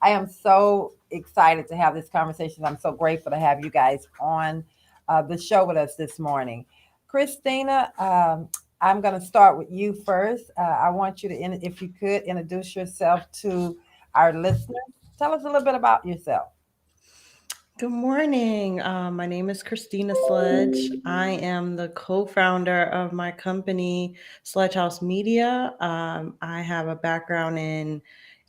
I am so excited to have this conversation. I'm so grateful to have you guys on the show with us this morning. Christina, I'm going to start with you first. I want you to, if you could, introduce yourself to our listeners. Tell us a little bit about yourself. Good morning. My name is Christina Sledge. I am the co founder of my company, Sledge House Media. I have a background in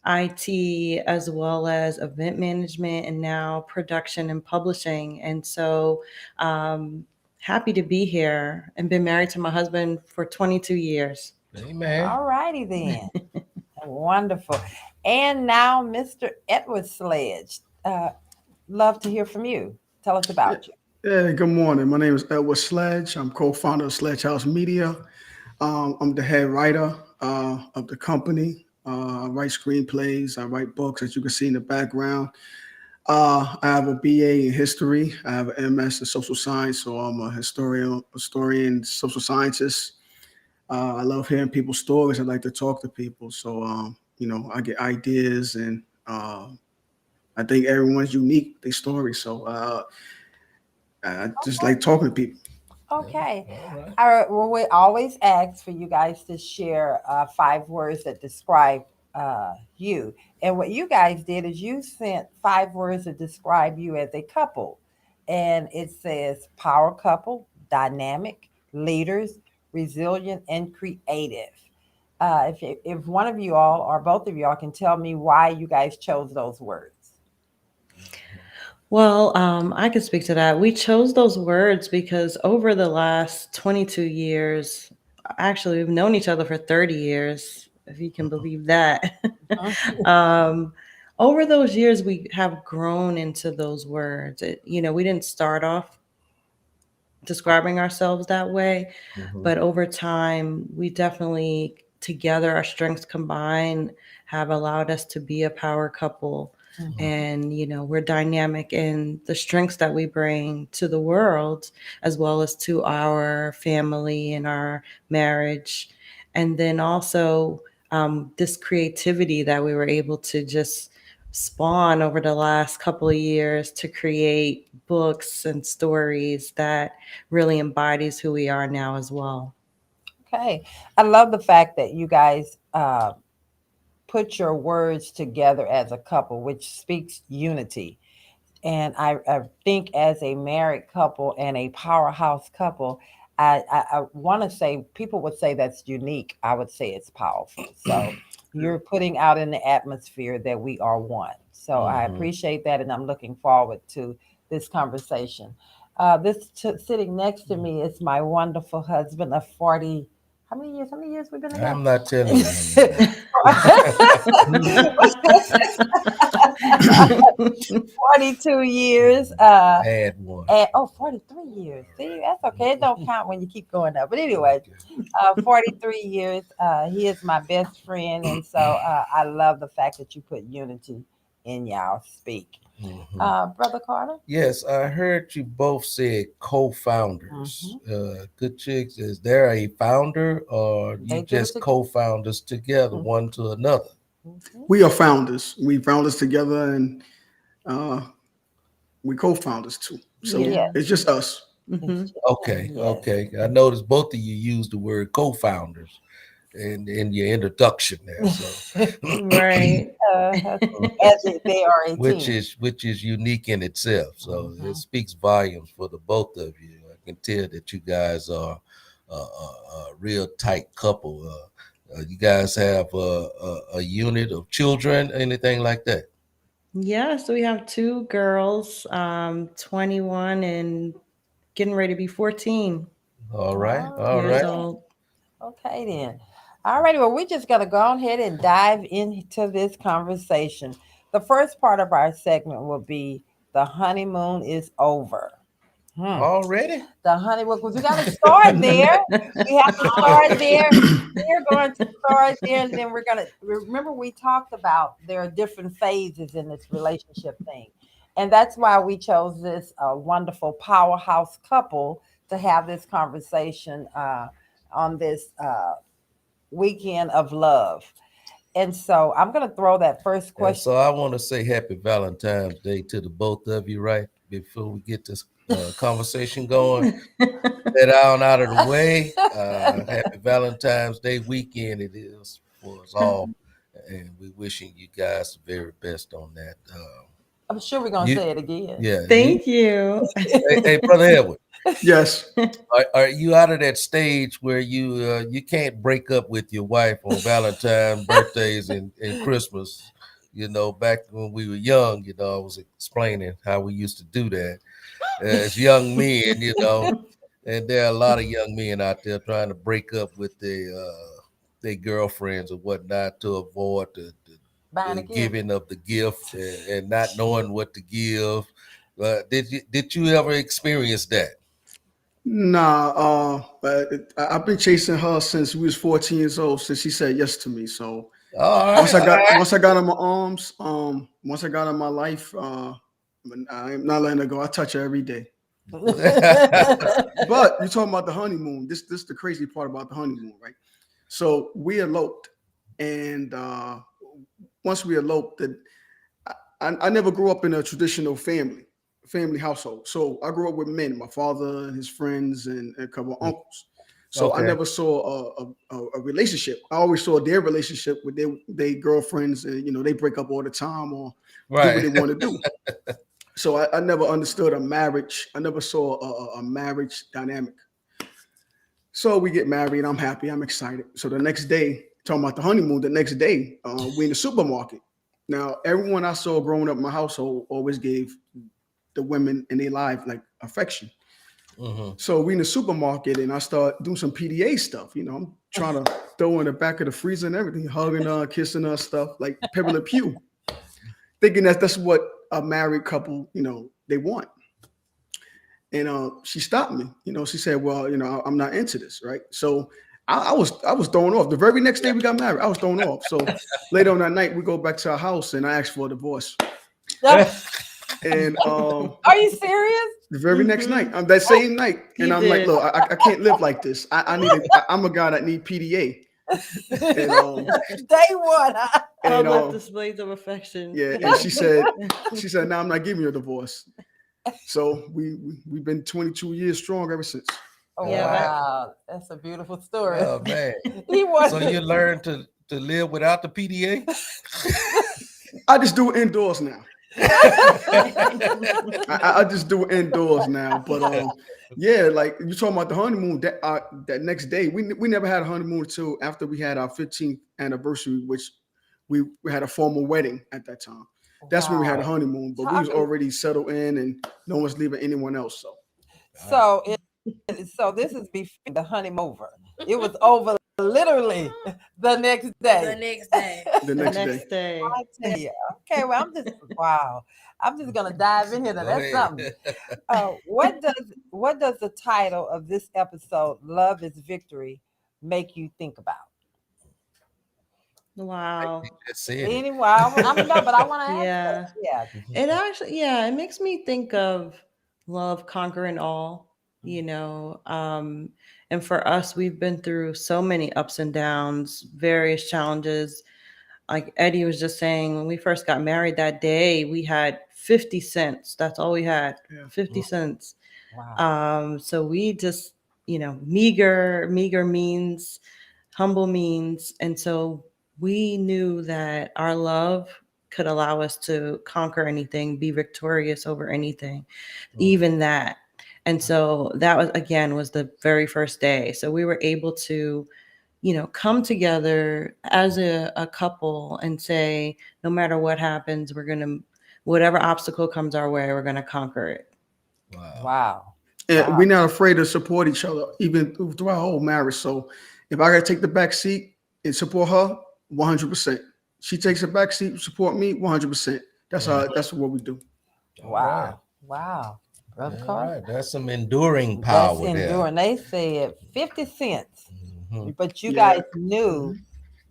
IT as well as event management and now production and publishing. And so, um, happy to be here and been married to my husband for 22 years. Amen. All righty then. Wonderful. And now, Mr. Edward Sledge. Love to hear from you. Tell us about you. Yeah, good morning. My name is Edward Sledge. I'm co-founder of Sledge House Media. I'm the head writer of the company. I write screenplays. I write books, as you can see in the background. I have a BA in history. I have an MS in social science, so I'm a historian, social scientist. I love hearing people's stories. I like to talk to people, so I get ideas, and I think everyone's unique with their story. So I just like talking to people. Okay. All right. All right. Well, we always ask for you guys to share 5 words that describe you. And what you guys did is you sent 5 words that describe you as a couple. And it says power couple, dynamic, leaders, resilient, and creative. If one of you all or both of y'all can tell me why you guys chose those words. Well, I can speak to that. We chose those words because over the last 22 years, actually, we've known each other for 30 years, if you can believe that. Mhm. um, Over those years, we have grown into those words. We didn't start off describing ourselves that way, Mhm. but over time, we definitely, together, our strengths combined, have allowed us to be a power couple. Mhm. And, we're dynamic in the strengths that we bring to the world, as well as to our family and our marriage. And then also, this creativity that we were able to just spawn over the last couple of years to create books and stories that really embodies who we are now as well. Okay. I love the fact that you guys put your words together as a couple, which speaks unity. And I think as a married couple and a powerhouse couple, I want to say people would say that's unique. I would say it's powerful. So Yeah. you're putting out in the atmosphere that we are one. So I Mhm. appreciate that, and I'm looking forward to this conversation. Sitting next to me is my wonderful husband of 40. How many years? How many years we've been together? I'm not telling you anymore. 42 years. Add one. And, 43 years. See, that's okay. It don't count when you keep going up. But anyway, Okay. 43 years. He is my best friend. And so I love the fact that you put unity in y'all speak. Mhm. Brother Carter? Yes, I heard you both said co-founders. Hmm. Good chicks, is there a founder or you They do it just together. co-founders together, one to another? Hmm. We are founders. We founders together, and uh, we co-founders too. So Yeah. Yes. it's just us. It's Hmm. just, Okay, yes. okay. I noticed both of you used the word co-founders in your introduction there. So Right. They are a which team. is unique in itself. So it Hmm. speaks volumes for the both of you. I can tell that you guys are a real tight couple. You guys have a unit of children, anything like that? Yeah, so we have two girls, 21 and getting ready to be 14 All right, Oh, all years right. okay. old. Okay, then. All righty. Well, we're just going to go ahead and dive into this conversation. The first part of our segment will be the honeymoon is over. Hmm. Already? The honeymoon, because we got to start there. We have to start there. We're going to start there, and then we're going to remember we talked about there are different phases in this relationship thing. And that's why we chose this wonderful powerhouse couple to have this conversation on this weekend of love. And so I'm going to throw that first And question. so I want to say happy Valentine's Day to the both of you, right? Before we get this conversation going, that out of the way. Happy Valentine's Day weekend it is for us all. And we wishing you guys the very best on that. I'm sure we're going to You, say it again. yeah, Thank you. hey, brother Edward, Yes. are you out of that stage where you can't break up with your wife on Valentine's, birthdays, and Christmas? You know, back when we were young, I was explaining how we used to do that as young men, and there are a lot of young men out there trying to break up with their girlfriends or whatnot to avoid Buying the a gift. giving of the gift and not knowing what to give. Did you ever experience that? Nah, but I've been chasing her since we was 14 years old, since she said yes to me. So All once I got right. once I got in my arms, once I got in my life, I'm not letting her go. I touch her every day. But you're talking about the honeymoon. This the crazy part about the honeymoon, right? So we eloped, and once we eloped, I never grew up in a traditional family household. So I grew up with men, my father and his friends, and a couple of uncles. So I Okay. never saw a relationship. I always saw their relationship with their girlfriends, and they break up all the time or do what Right. they want to do. So I never understood a marriage. I never saw a marriage dynamic. So we get married. I'm happy. I'm excited. So the next day, talking about the honeymoon, the next day, we in the supermarket. Now, everyone I saw growing up in my household always gave the women in their life like affection. Hmm. So we in the supermarket and I start doing some PDA stuff. I'm trying to throw in the back of the freezer and everything, hugging her, kissing her, stuff like Pebble and Pew, thinking that that's what a married couple, they want. And she stopped me. She said, "Well, I'm not into this, right?" So I was thrown off. The very next day we got married, I was thrown off. So later on that night, we go back to our house and I asked for a divorce. And Are you serious? the very next night, Mhm. that same night, and You I'm like, did. "Look, I can't live like this. I need I'm a guy that need PDA." And Day one. and Public displays of affection. yeah, and Yeah. she said, "No, I'm not giving you a divorce." So we've been 22 years strong ever since. Oh, Yeah, but wow. That's a beautiful story. Oh man. He was. So you learned to live without the PDA? I just do it indoors now. I just do it indoors now. But yeah, like you talking about the honeymoon. That next day, we never had a honeymoon until after we had our 15th anniversary, which we had a formal wedding at that time. That's when we had a Wow. honeymoon, but we was Talk. already settled in, and no one's leaving anyone else. So So so this is before the honeymoon over. It was over literally the next The day. next day. the the next day, next day. I tell you. Okay, well, wow. I'm just gonna dive in here. Now Go that's ahead. something. What does the title of this episode, "Love is Victory," make you think about? Wow. Just said it. Anyway, I'm no, but I want to ask Yeah. that. Yeah. It actually, yeah, it makes me think of love conquering all, and for us, we've been through so many ups and downs, various challenges. Like Eddie was just saying, when we first got married that day, we had 50 cents. That's all we had, yeah. 50 cents. Wow. So we just, meager means, humble means. And so we knew that our love could allow us to conquer anything, be victorious over anything, even that. And so that was, again, was the very first day. So we were able to, come together as a couple and say, no matter what happens, whatever obstacle comes our way, we're going to conquer it. Wow. Wow. And Wow. we're not afraid to support each other, even through our whole marriage. So if I gotta take the back seat and support her, 100%. She takes the back seat, support me, 100%. That's what we do. All right. Wow. Wow. Brother All Carl. right. That's some enduring That's power there. enduring. They said 50 cents, Mhm. but you Yeah. guys knew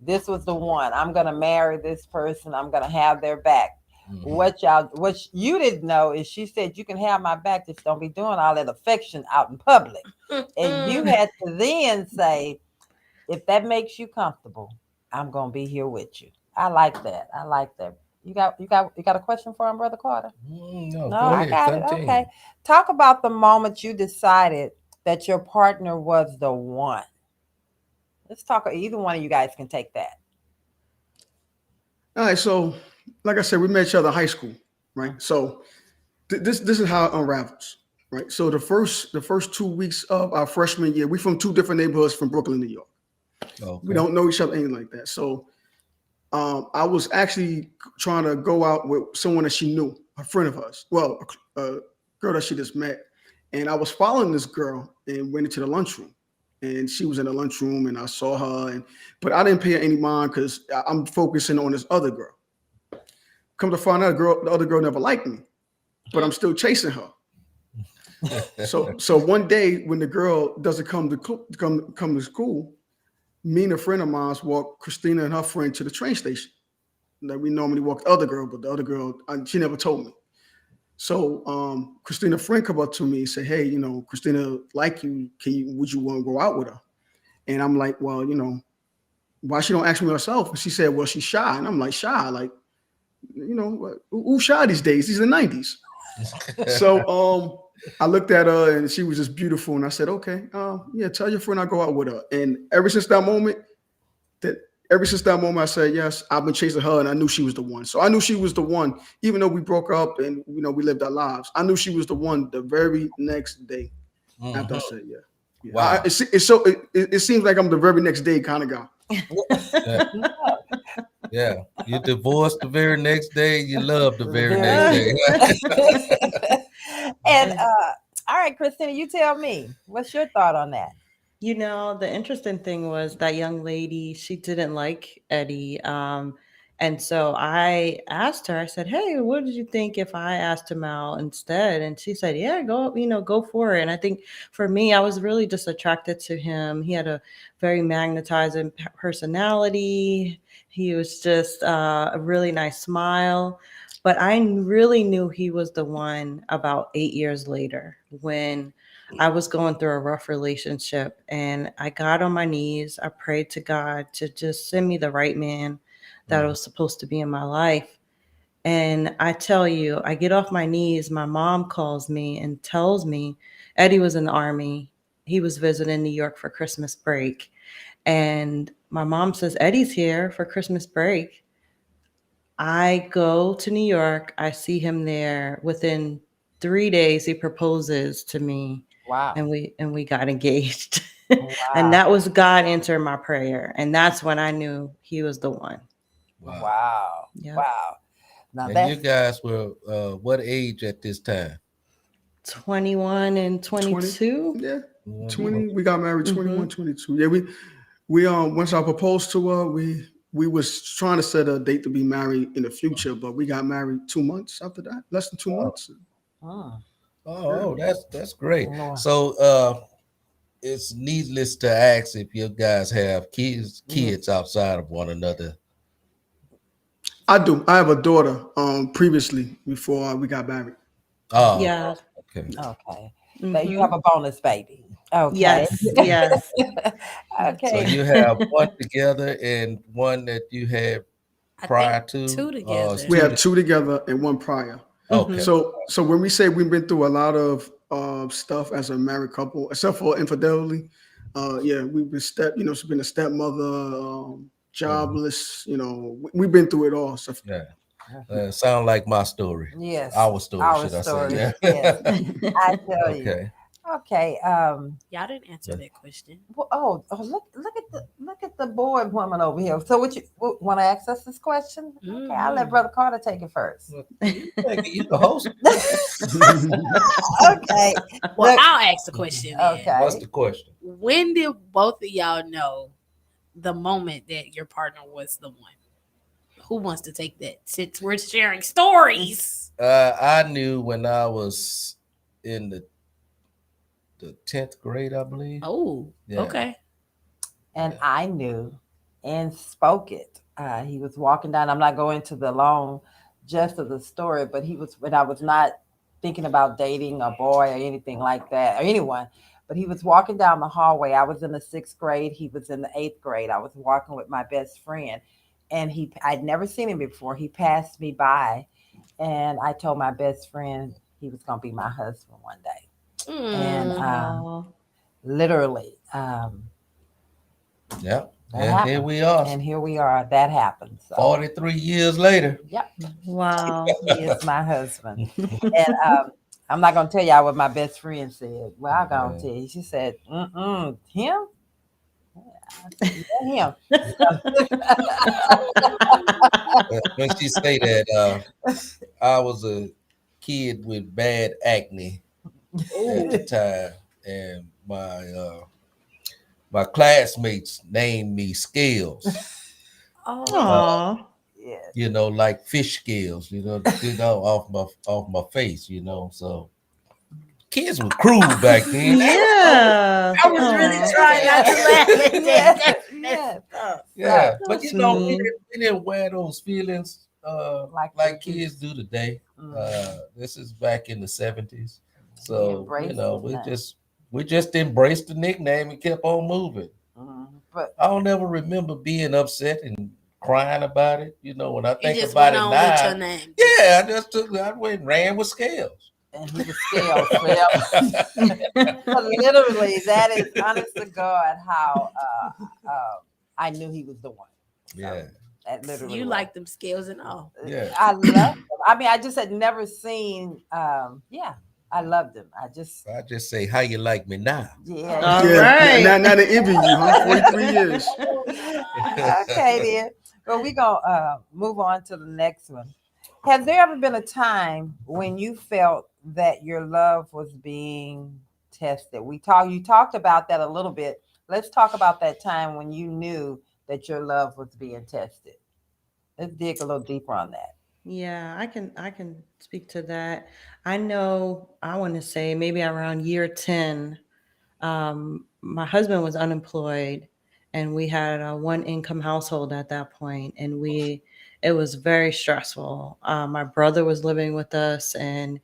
this was the one. I'm gonna marry this person. I'm gonna have their back. Mhm. What you didn't know is she said you can have my back, just don't be doing all that affection out in public. And you had to then say, if that makes you comfortable, I'm gonna be here with you. I like that. I like that. You got a question for him, Brother Carter? No, No, go I ahead, got it. continue. Okay. Talk about the moment you decided that your partner was the one. Let's talk. Either one of you guys can take that. All right, so like I said, we met each other in high school, right? Mm. So this is how it unravels, right? So the first 2 weeks of our freshman year, we from two different neighborhoods from Brooklyn, New York. We Okay. don't know each other, anything like that. So I was actually trying to go out with someone that she knew, a friend of hers. Well, a girl that she just met, and I was following this girl and went into the lunchroom, and she was in the lunchroom, and I saw her, and but I didn't pay her any mind because I'm focusing on this other girl. Come to find out, the other girl never liked me, but I'm still chasing her. So one day when the girl doesn't come to school, me and a friend of mine walked Christina and her friend to the train station. Like we normally walk the other girl, but the other girl she never told me. So Christina friend come up to me and say, "Hey, Christina like you. Would you want to go out with her?" And I'm like, "Well, why she don't ask me herself?" And she said, "Well, she's shy." And I'm like, "Shy? Like, who's shy these days? These are the '90s." So I looked at her and she was just beautiful, and I said, "Okay, yeah, tell your friend I'll go out with her." And that ever since that moment, I said, "Yes, I've been chasing her," and I knew she was the one. So I knew she was the one, even though we broke up and we lived our lives. I knew she was the one the very next day after I Mhm. said, "Yeah, yeah." Wow. It seems like I'm the very next day kind of guy. Yeah. Yeah. You divorced the very next day. You love the The very very next next. day. And all right, Christina, you tell me, what's your thought on that? The interesting thing was that young lady, she didn't like Eddie. And so I asked her, I said, "Hey, what did you think if I asked him out instead?" And she said, "Yeah, go for it." And I think for me, I was really just attracted to him. He had a very magnetizing personality. He was just a really nice smile. But I really knew he was the one about 8 years later when I was going through a rough relationship and I got on my knees. I prayed to God to just send me the right man that Mhm. was supposed to be in my life. And I tell you, I get off my knees. My mom calls me and tells me Eddie was in the army. He was visiting New York for Christmas break. And my mom says, "Eddie's here for Christmas break." I go to New York. I see him there. Within 3 days, he proposes to me, Wow. and we got engaged. And Wow. that was God answering my prayer, and that's when I knew he was the one. Wow. Wow. Yep. Wow. Now And you that's guys were what age at this time? 21 and 20, 22. yeah, Mhm. 20. We got married Mm-hmm. 21, 22. Yeah, we once I proposed to her, we was trying to set a date to be married in the future, but we got married 2 months after that, less than two Oh, months. mm, Yeah. that's great. no, So it's needless to ask if you guys have yeah. kids outside of one another. I do. I have a daughter. Previously before we got married. Oh, Yes. okay. Okay. That you have Mm-hmm. a bonus baby. Okay. Yes. Yes. So Okay. you have one together and one that you had I think prior to, two or it's together. We two have two together and one prior. okay. Mm-hmm. So when we say we've been through a lot of stuff as a married couple, except for infidelity, yeah, we've been she's been a stepmother, Mhm. jobless. We've been through it all. So Yeah. Sound like my story. Yes. Our story, Our should I say? story. Yeah. Yes. I tell you. Okay. Okay. Y'all didn't answer that question. Well, look at the board woman over here. So, what you want to ask us this question? Okay, I'll let Hmm. Brother Carter take it first. Well, you the host. Okay. Well, Look. I'll ask the question then. What's Okay. the question? When did both of y'all know the moment that your partner was the one? Who wants to take that since we're sharing stories? I knew when I was in the 10th grade, I believe. Oh, Yeah. okay. And Yeah. I knew and spoke it. He was walking down. I'm not going to the long gist of the story, but he was when I was not thinking about dating a boy or anything like that or anyone. But he was walking down the hallway. I was in the sixth grade. He was in the eighth grade. I was walking with my best friend, and I'd never seen him before. He passed me by, and I told my best friend he was going to be my husband one day. And Aw. literally, Yeah. that And here happened. we are, And here we are. That happened. So, 43 years later. yep, Wow. he is my husband. And I'm not going to tell y'all what my best friend said. Well, I'm going to tell you. She said, him? I said, yeah, When she say that, I was a kid with bad acne at the him. time, and my classmates named me Scales. Oh, Aw. Yeah. Like fish scales. Off my face. So kids were cruel back then. Yeah. I was really Aw. trying not to laugh at that. Yes, That's yes. tough. Yeah, but That's we mean. didn't wear those feelings Like like they do. kids do today. Mhm. This is back in the 70s. We So, embraced it we now. just embraced the nickname and kept on moving. But I don't ever remember being upset and crying about it. When I You think just about went it on with your now, name. yeah, I went and ran with Scales. and he was scales forever. But literally, that is honest to God how I knew he was the one. So Yeah, that literally You was. like them scales and all. yeah. I loved him. I mean, I just had never seen. Yeah, I loved him. I just, I just say, how you like me now? yeah, All yeah. Yeah, right. now they envy you, huh? 43 years. Okay, then. Well, we gonna move on to the next one. Has there ever been a time when you felt that your love was being tested? You talked about that a little bit. Let's talk about that time when you knew that your love was being tested. Let's dig a little deeper on that. Yeah, I can speak to that. I know I want to say maybe around year 10, my husband was unemployed and we had a one income household at that point, and it was very stressful. My brother was living with us, and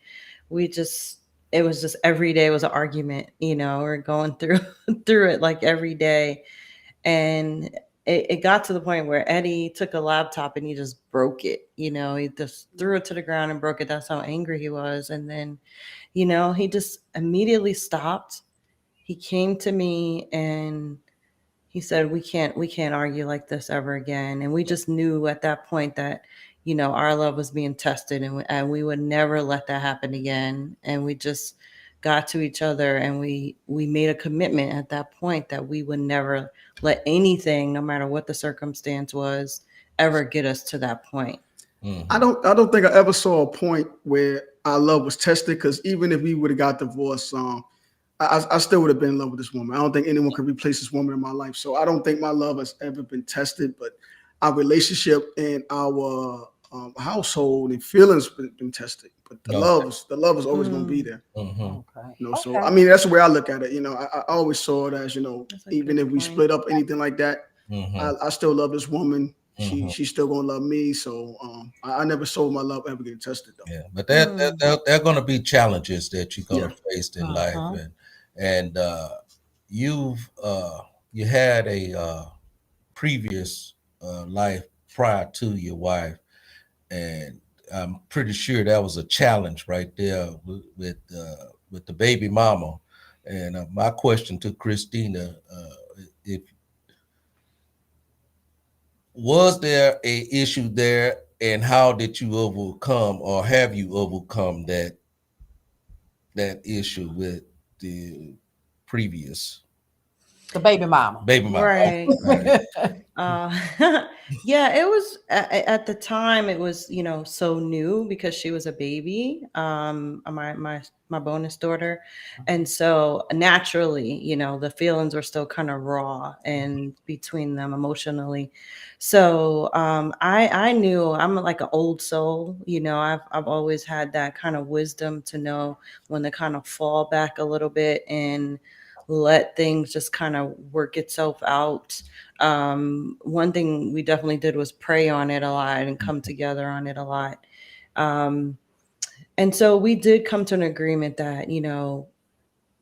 we just it was just every day was an argument. We're going through through it like every day. And it got to the point where Eddie took a laptop and he just broke it. He just threw it to the ground and broke it. That's how angry he was. And then, he just immediately stopped. He came to me and he said, we can't argue like this ever again. And we just knew at that point that, our love was being tested, and we would never let that happen again. And we just got to each other, and we made a commitment at that point that we would never let anything, no matter what the circumstance was, ever get us to that point. I Mhm. don't think I ever saw a point where our love was tested, because even if we would have got divorced, I still would have been in love with this woman. I don't think anyone could replace this woman in my life. So I don't think my love has ever been tested, but our relationship and our household and feelings been tested. But No. the love is always going to be Mm, there. Mhm. Okay. So Okay. I mean, that's the way I look at it. I always saw it as, that's a even good if we point. split up, anything like that, Mhm. I still love this woman. Mhm. She's still gonna love me. So I never saw my love ever getting tested though. Yeah, but Mm, there are going to be challenges that you're going Yeah. to face in life, Uh-huh. and you've you had a previous life prior to your wife, and I'm pretty sure that was a challenge right there with the baby mama. And my question to Christina, if was there a issue there, and how did you overcome, or have you overcome that issue with the previous The baby mama. baby mama? right. Right. Uh, yeah, it was at the time. It was so new because she was a baby, my bonus daughter, and so naturally, the feelings were still kind of raw and between them emotionally. So I knew I'm like an old soul. I've always had that kind of wisdom to know when to kind of fall back a little bit and let things just kind of work itself out. One thing we definitely did was pray on it a lot and come together on it a lot. Um, and so we did come to an agreement that,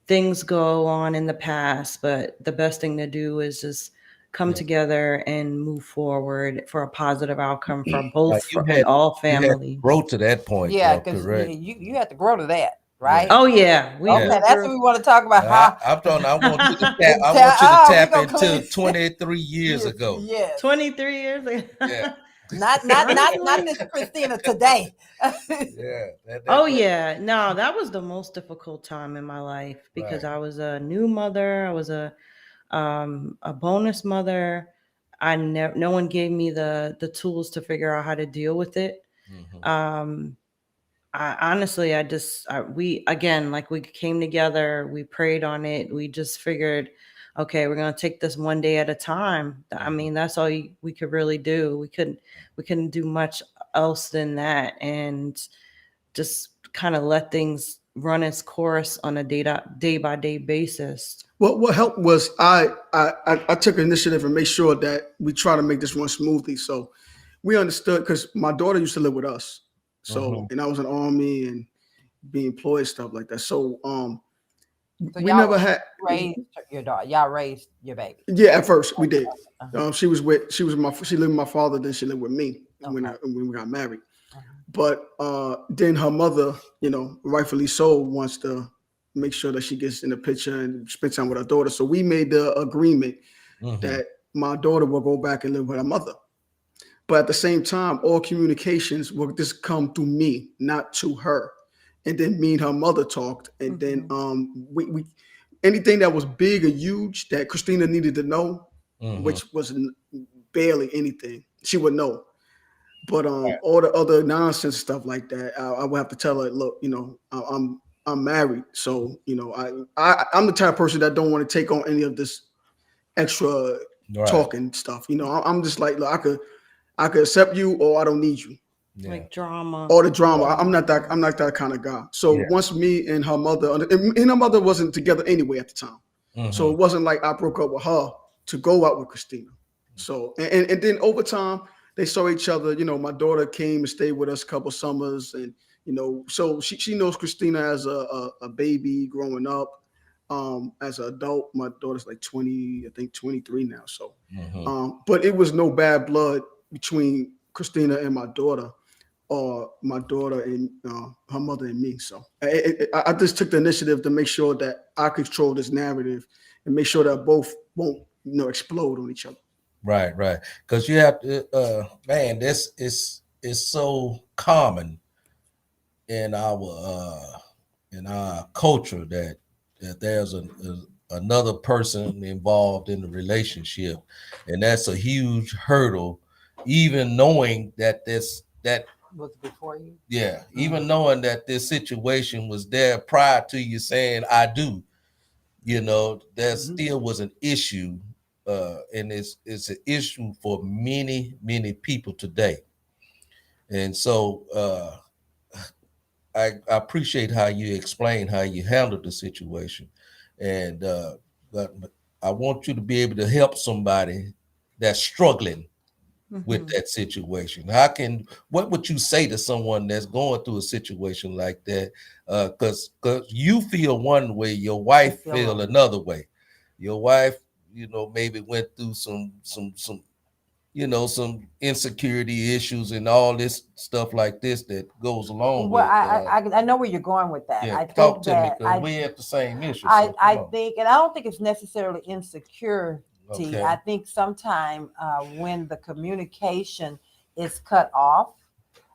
things go on in the past, but the best thing to do is just come together and move forward for a positive outcome for Now, both and all you had to families. grow to that point, Yeah, though, because correct? you have to grow to that, Yeah. right? Oh yeah, Yeah. Okay, that's what we want to talk about. How I want you to tap. I want you to we tap gonna into clean. 23 years Yes, ago. yes. 23 years ago. Yeah. Not this Christina today. Yeah. Oh yeah, no, that was the most difficult time in my life because Right. I was a new mother. I was a bonus mother. No one gave me the tools to figure out how to deal with it. Mhm. I honestly, we again, like we came together, we prayed on it. We just figured, okay, we're gonna take this one day at a time. I mean, that's all we could really do. We couldn't do much else than that, and just kind of let things run its course on a day by day basis. What helped was I took initiative and made sure that we try to make this run smoothly. So we understood because my daughter used to live with us. So Mhm. and I was in the army and being employed, stuff like that. So So we y'all never had. raised your daughter. Y'all raised your baby. Yeah, at first we did. Uh-huh. She lived with my father, then she lived with me when we got married. But then her mother, rightfully so, wants to make sure that she gets in the picture and spend time with her daughter. So we made the agreement Mhm. that my daughter will go back and live with her mother. But at the same time, all communications will just come through me, not to her. And then me and her mother talked, and then we anything that was big or huge that Christina needed to know, Mhm. which was barely anything, she would know. But all the other nonsense stuff like that, I would have to tell her, look, I'm married, so I'm the type of person that don't want to take on any of this extra Right. talking stuff. I'm just like, look, I could accept you, or I don't need you. Yeah. Like drama. All the drama, I'm not that kind of guy. So Yeah. once me and her mother, and her mother wasn't together anyway at the time, so Mhm. it wasn't like I broke up with her to go out with Christina. So and then over time they saw each other. My daughter came and stayed with us a couple summers, and so she knows Christina as a baby growing up. As an adult, my daughter's like 20, I think 23 now. So, Mhm. but it was no bad blood between Christina and my daughter, or my daughter and her mother and me. So I just took the initiative to make sure that I control this narrative and make sure that both won't explode on each other. Right. Right. Because you have to, man. This is so common in our culture that there's another person involved in the relationship, and that's a huge hurdle. Even knowing that that Was before you. yeah, even knowing that this situation was there prior to you saying I do, there still was an issue, and it's an issue for many people today. And so I appreciate how you explain how you handled the situation, and but I want you to be able to help somebody that's struggling with that situation. What would you say to someone that's going through a situation like that? Because you feel one way, your wife feel another way. Your wife, maybe went through some insecurity issues and all this stuff like this that goes along Well, with. I know where you're going with that. Yeah, I talk think to me that because we have the same issue. I So come on. think, and I don't think it's necessarily insecurity. Okay. I think sometimes when the communication is cut off,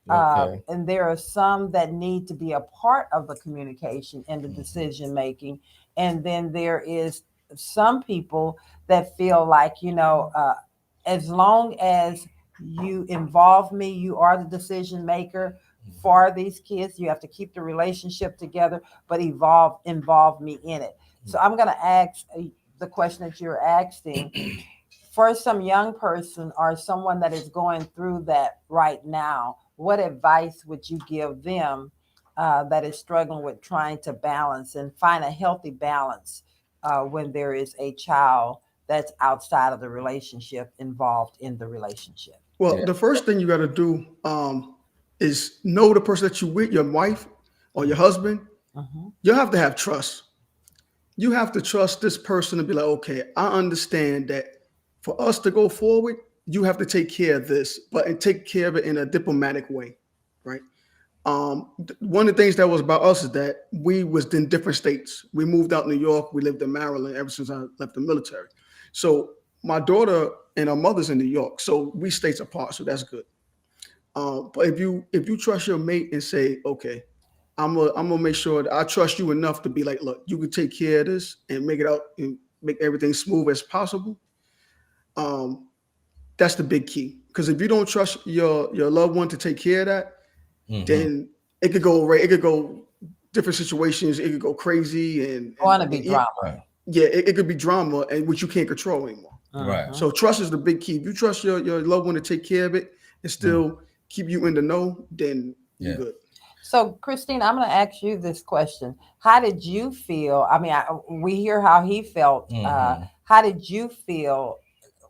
Okay. and there are some that need to be a part of the communication and the decision making, and then there is some people that feel like as long as you involve me, you are the decision maker for these kids. You have to keep the relationship together, but involve me in it. So I'm going to ask the question that you're asking for some young person or someone that is going through that right now. What advice would you give them that is struggling with trying to balance and find a healthy balance when there is a child that's outside of the relationship involved in the relationship? Well, Yeah. the first thing you got to do is know the person that you with, your wife or your husband. You have to have trust. You have to trust this person to be like, okay, I understand that for us to go forward, you have to take care of this, and take care of it in a diplomatic way, right? One of the things that was about us is that we was in different states. We moved out New York. We lived in Maryland ever since I left the military. So my daughter and her mother's in New York, so we states apart. So that's good. But if you trust your mate and say, okay, I'm gonna make sure that I trust you enough to be like, look, you can take care of this and make it out and make everything smooth as possible. Um, that's the big key. Because if you don't trust your loved one to take care of that, then it could go right. It could go different situations. It could go crazy and Want to be drama. Yeah, it could be drama, and which you can't control anymore. Right. So trust is the big key. If you trust your loved one to take care of it and still keep you in the know, then you're good. So, Christine, I'm going to ask you this question. How did you feel? I mean, we hear how he felt. How did you feel?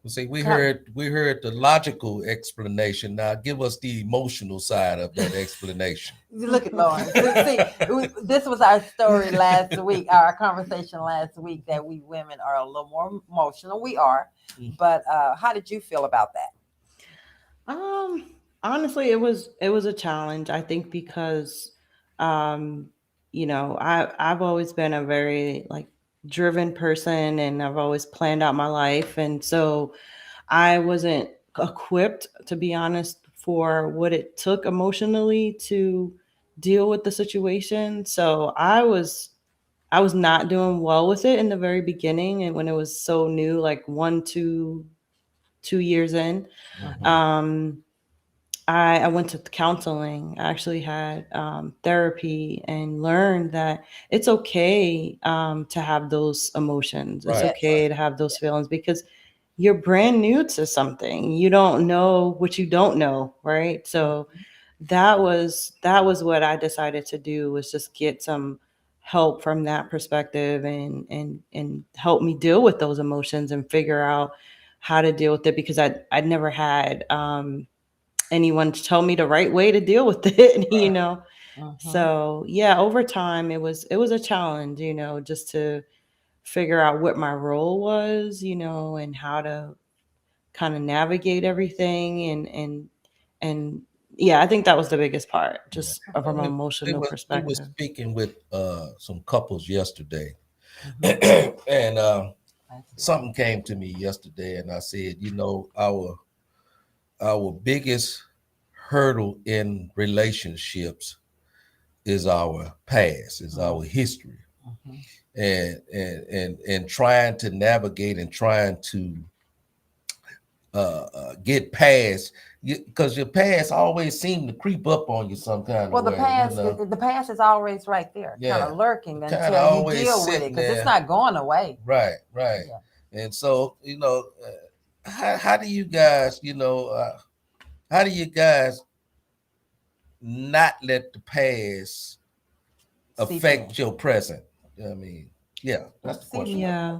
See, we heard the logical explanation. Now, give us the emotional side of that explanation. Look at Lauren. See, this was our story last week, our conversation last week, that we women are a little more emotional. We are, but how did you feel about that? Honestly, it was a challenge. I think because, I've always been a very driven person, and I've always planned out my life, and so I wasn't equipped, to be honest, for what it took emotionally to deal with the situation. So I was not doing well with it in the very beginning, and when it was so new, like 2 years in. I went to counseling. I actually had therapy and learned that it's okay to have those emotions. It's okay to have those feelings because you're brand new to something. You don't know what you don't know, right? So that was what I decided to do, was just get some help from that perspective and help me deal with those emotions and figure out how to deal with it, because I'd never had anyone to tell me the right way to deal with it, So yeah, over time it was a challenge, just to figure out what my role was, and how to kind of navigate everything and yeah, I think that was the biggest part, just from an emotional perspective. We were speaking with some couples yesterday, and something came to me yesterday, and I said, our biggest hurdle in relationships is our past, is our history, and trying to navigate and trying to get past, because your past always seemed to creep up on you some kind of way. The past is always right there, kind of lurking until you deal with it, because it's not going away. Right. Yeah. And so, how do you guys, not let the past affect your present? I mean, that's the question. Yeah.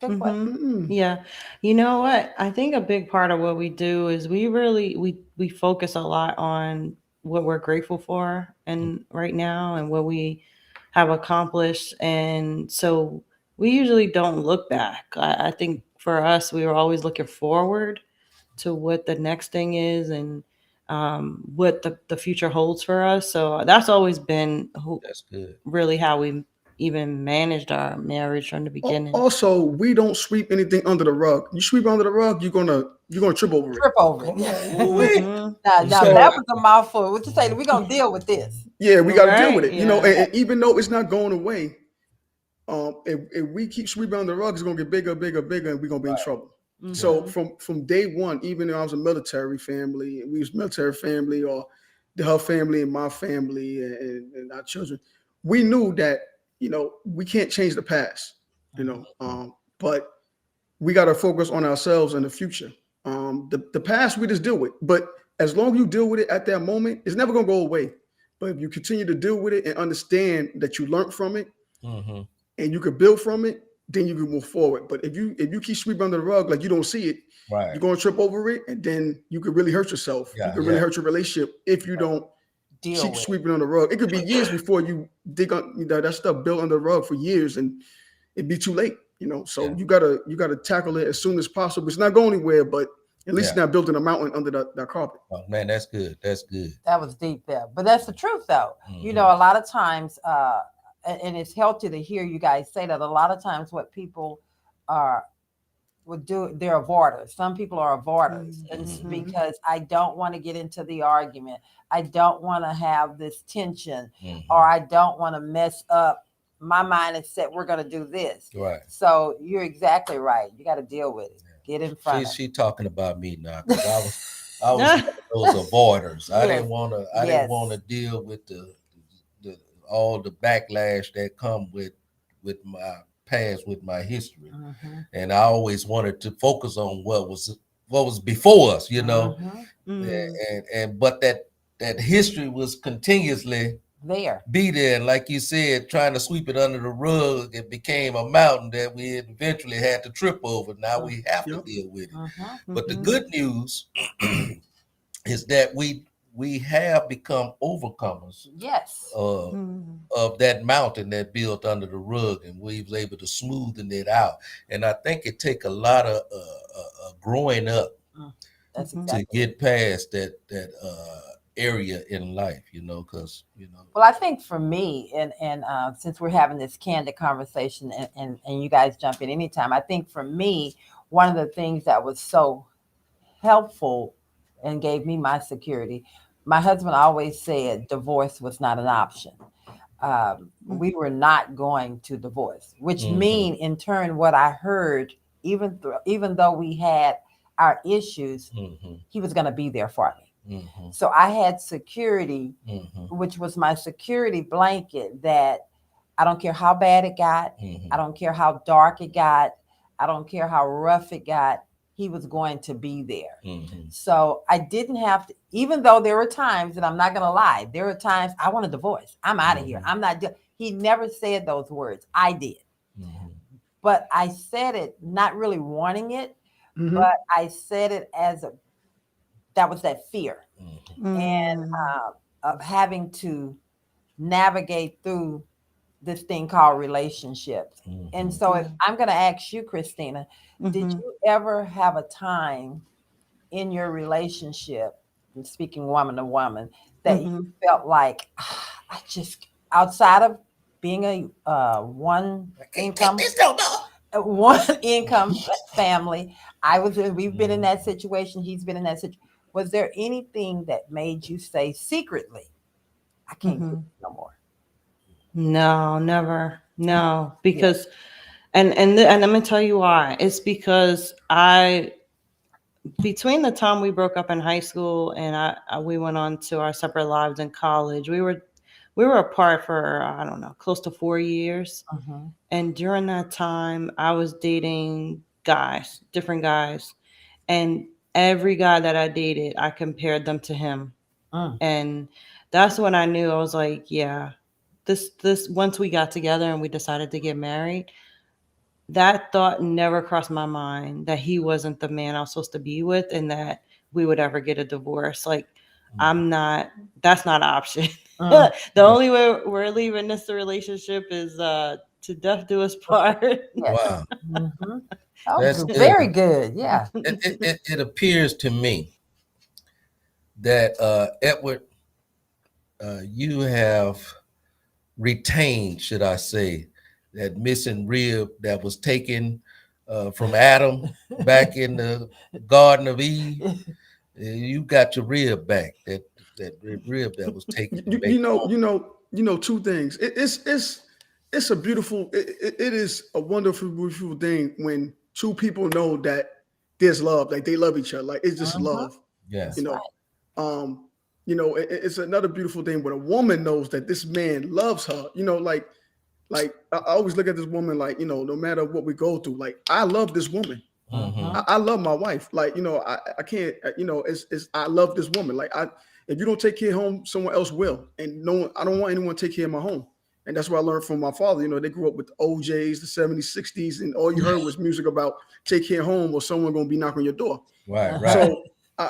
Good question. Yeah. You know what? I think a big part of what we do is we focus a lot on what we're grateful for and right now and what we have accomplished. And so we usually don't look back. I think for us, we were always looking forward to what the next thing is and what the future holds for us. So that's always been that's good. Really how we even managed our marriage from the beginning. Also, we don't sweep anything under the rug. You sweep under the rug, you're gonna trip over it. Now, that was a mouthful. What you say? We're gonna deal with this. Yeah, we got to deal with it. And even though it's not going away, if we keep sweeping under the rug, it's gonna get bigger, and we're gonna be in trouble. So from day one, even though I was a military family, and we was military family, or her family and my family and our children, we knew that we can't change the past, but we got to focus on ourselves and the future. The past we just deal with, but as long as you deal with it at that moment, it's never gonna go away. But if you continue to deal with it and understand that you learned from it, and you could build from it, then you can move forward. But if you keep sweeping under the rug like you don't see it, you're gonna trip over it, and then you could really hurt yourself. You could really hurt your relationship if you don't keep sweeping on the rug. It could be years before you dig on that stuff built under the rug for years, and it'd be too late. So Yeah. you gotta tackle it as soon as possible. It's not going anywhere, but at least Yeah. not building a mountain under the carpet. Oh, man, that's good. That's good. That was deep there, but that's the truth, though. Mhm. A lot of times, and it's healthy to hear you guys say that. A lot of times, what people are would do, they're avoiders. Some people are avoiders, and it's Mhm. because I don't want to get into the argument. I don't want to have this tension, Mhm. or I don't want to mess up. My mind is set. We're going to do this. Right. So you're exactly right. You got to deal with it. Get in front of She talking about me now because I was one of those avoiders. I Yes. didn't want to Yes. deal with the all the backlash that come with my past, with my history, Mhm. and I always wanted to focus on what was before us, Mhm. and but that history was continuously There. be there. And like you said, trying to sweep it under the rug, it became a mountain that we eventually had to trip over. Now we have to Yep. deal with it. Mhm. But the Mhm. good news is that we have become overcomers Yes. Mhm. of that mountain that built under the rug, and we was able to smoothen it out. And I think it take a lot of growing up That's Mhm. to exactly. get past that area in life, because Well, I think for me, and since we're having this candid conversation, and you guys jump in anytime, I think for me, one of the things that was so helpful and gave me my security, my husband always said divorce was not an option. We were not going to divorce, which Mhm. mean in turn what I heard, even though we had our issues, Mhm. he was going to be there for me. Mhm. So I had security, Mhm. which was my security blanket, that I don't care how bad it got. Mhm. I don't care how dark it got. I don't care how rough it got. He was going to be there. Mhm. So I didn't have to, even though there were times, and I'm not going to lie, there were times I want a divorce. I'm out of here. Mhm. I'm not, he never said those words. I did. Mhm. But I said it not really wanting it, Mhm. but I said it as that was that fear, Mhm. and of having to navigate through this thing called relationships. And Mhm. so if Yeah. I'm going to ask you, Christina, did Mhm. you ever have a time in your relationship, and speaking woman to woman, that you Mhm. felt like, I just, outside of being a one income, one income family, we've been in that situation, he's been in that situation. Was there anything that made you say secretly, I can't do Mhm. this no more? No, never. No, Yeah. because and let me tell you why. It's because between the time we broke up in high school and we went on to our separate lives in college, we were apart for I don't know, close to 4 years. Mhm. And during that time, I was dating guys, different guys, and every guy that I dated, I compared them to him. Mm. And that's when I knew I was like, yeah, this once we got together and we decided to get married, that thought never crossed my mind that he wasn't the man I was supposed to be with and that we would ever get a divorce. Like, I'm not, that's not an option. Mm. The only way we're leaving this relationship is to death do us part. Yes. Wow, Mm-hmm. Oh, that's good. very good. Yeah. It appears to me that Edward, you have retained, should I say, that missing rib that was taken from Adam back in the Garden of Eve. You got your rib back. That rib that was taken and You made know, home. two things. It's a beautiful. It is a wonderful, beautiful thing when two people know that there's love, like they love each other, like it's just Mhm. love. Yeah. You That's right. know, it's another beautiful thing when a woman knows that this man loves her. Like I always look at this woman like, no matter what we go through, like I love this woman. Mm-hmm. I love my wife. Like, I can't, it's I love this woman. Like if you don't take care of home, someone else will. And no one, I don't want anyone to take care of my home. And that's what I learned from my father. They grew up with the OJs, the 70s, 60s, and all you heard was music about take care of home or someone gonna be knocking on your door. Right, right.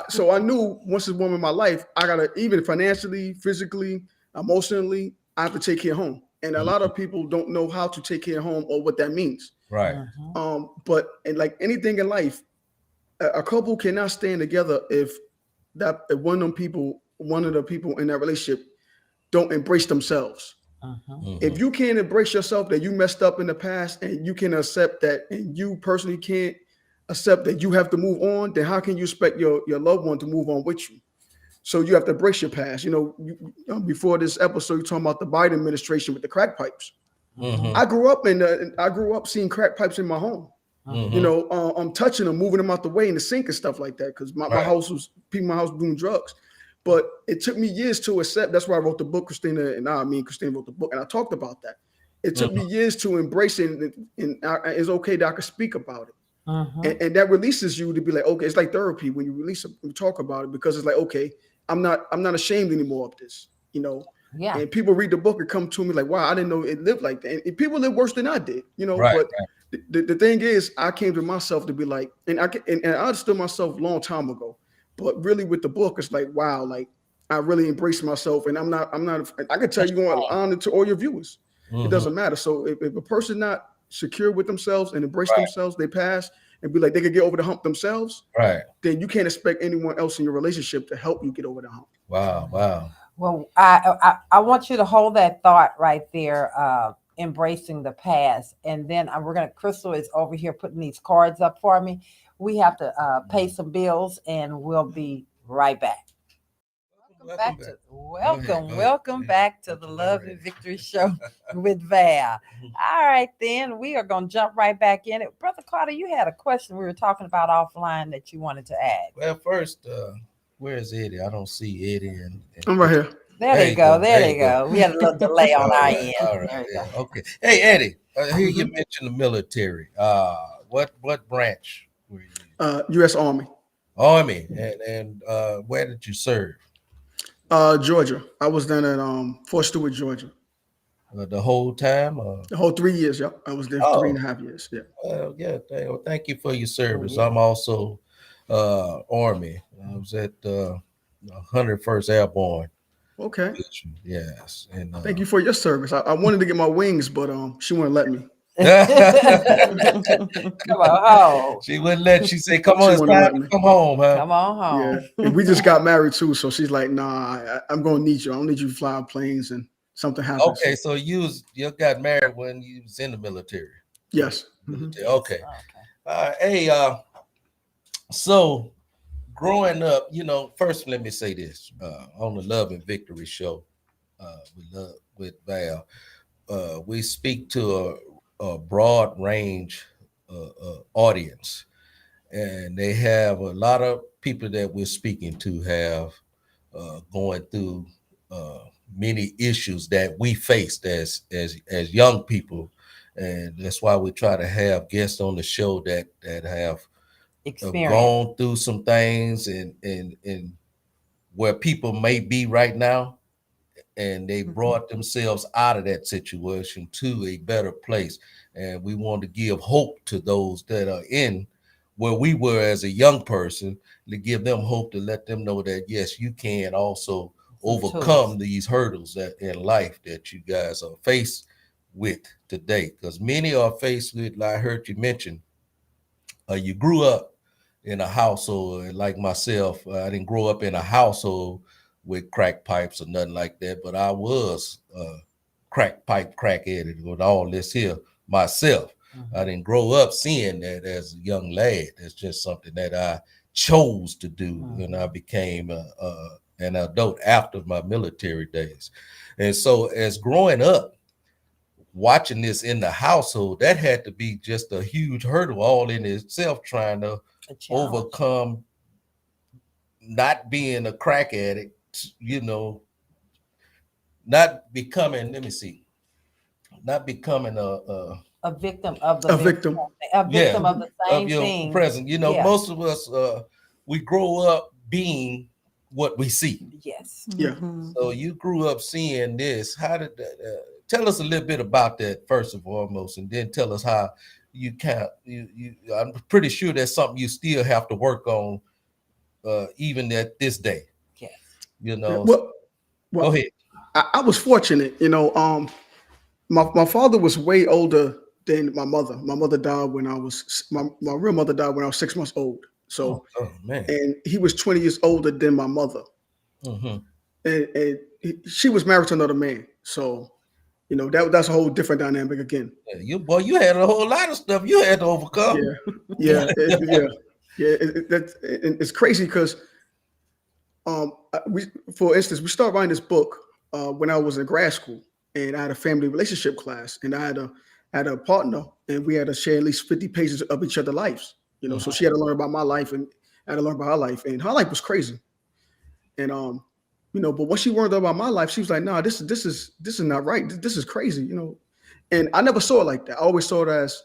So I knew once this woman in my life, I gotta, even financially, physically, emotionally, I have to take care of home. And a lot of people don't know how to take care of home or what that means. Right. But and like anything in life, a couple cannot stand together if one of the people in that relationship don't embrace themselves. If you can't embrace yourself that you messed up in the past and you can accept that, and you personally can't accept that you have to move on, then how can you expect your loved one to move on with you? So you have to embrace your past. Before this episode, you're talking about the Biden administration with the crack pipes. Mm-hmm. I grew up seeing crack pipes in my home. Mm-hmm. I'm touching them, moving them out the way in the sink and stuff like that, because my Right. house was people in my house doing drugs. But it took me years to accept. That's why I wrote the book, Christina wrote the book, and I talked about that. It took me years to embrace it, and it's okay that I could speak about it. And that releases you to be like, okay, it's like therapy when you release it, you talk about it, because it's like, okay, I'm not ashamed anymore of this, Yeah. And people read the book and come to me like, wow, I didn't know it lived like that. And people live worse than I did, Right. But the thing is, I came to myself to be like, and I understood myself a long time ago, but really with the book, it's like, wow, like I really embraced myself, and I could tell you on to all your viewers, Mm-hmm. it doesn't matter. So if a person not secure with themselves and embrace Right. themselves, they pass and be like they could get over the hump themselves, Right. then you can't expect anyone else in your relationship to help you get over the hump. Wow. Wow. Well, I want you to hold that thought right there, embracing the past. And then Crystal is over here putting these cards up for me. We have to pay some bills, and we'll be right back. Welcome back. Welcome back to the Love and Victory Show with Val. All right, then we are going to jump right back in it. Brother Carter, you had a question we were talking about offline that you wanted to add. Well, first, where is Eddie? I don't see Eddie. I'm right here. There they go. There they go. We had a little delay on our end. All There right. we Yeah. go. Okay. Hey, Eddie. Here you mentioned the military. What branch were you? U.S. Army, Army. And where did you serve? Georgia. I was down at Fort Stewart, Georgia. The whole time? The whole 3 years. Yep, I was there Oh. 3.5 years. Yeah. Yeah. Thank you for your service. Yeah. I'm also Army. I was at 101st Airborne. Okay. Yes. And Thank you for your service. I wanted to get my wings, but she wouldn't let me. Come on home. She wouldn't let. She said, "Come on, it's wouldn't let time me. to come home, huh?" Come on home. Yeah. And we just got married too, so she's like, "Nah, I'm gonna need you. I don't need you to fly planes and something happens." Okay, so you got married when you was in the military. Yes. Military. Okay. Hey, so growing up, first let me say this: on the Love and Victory show, with Val, we speak to a broad range audience, and they have a lot of people that we're speaking to have going through many issues that we faced as young people, and that's why we try to have guests on the show that have gone through some things and where people may be right now, and they brought themselves out of that situation to a better place. And we want to give hope to those that are in where we were as a young person, to give them hope, to let them know that, yes, you can also overcome these hurdles that in life that you guys are faced with today. Because many are faced with, like I heard you mention, you grew up in a household, like myself. I didn't grow up in a household with crack pipes or nothing like that, but I was crack headed with all this here myself. I didn't grow up seeing that as a young lad. It's just something that I chose to do when I became an adult after my military days. And so as growing up, watching this in the household, that had to be just a huge hurdle all in itself, trying to overcome not being a crack addict, not becoming, not becoming a victim of the victim of the same of your thing. present. Most of us we grow up being what we see. Yes. Yeah. So you grew up seeing this. How did that? Tell us a little bit about that first and foremost, and then tell us how you can't. I'm pretty sure that's something you still have to work on, even at this day. Yes. Well, go ahead. I was fortunate. My father was way older than my mother. My mother died when I was my real mother died when I was 6 months old. Oh, So, oh man. and he was 20 years older than my mother, Mm-hmm. and she was married to another man. So, that's a whole different dynamic again. Yeah, you had a whole lot of stuff you had to overcome. Yeah, yeah, yeah, yeah. It's crazy because we, for instance, we started writing this book when I was in grad school, and I had a family relationship class, and I had a partner, and we had to share at least 50 pages of each other's lives. So Mhm. she had to learn about my life, and I had to learn about her life, and her life was crazy. And but when she learned about my life, she was like, "Nah, this is not right. This is crazy." And I never saw it like that. I always saw it as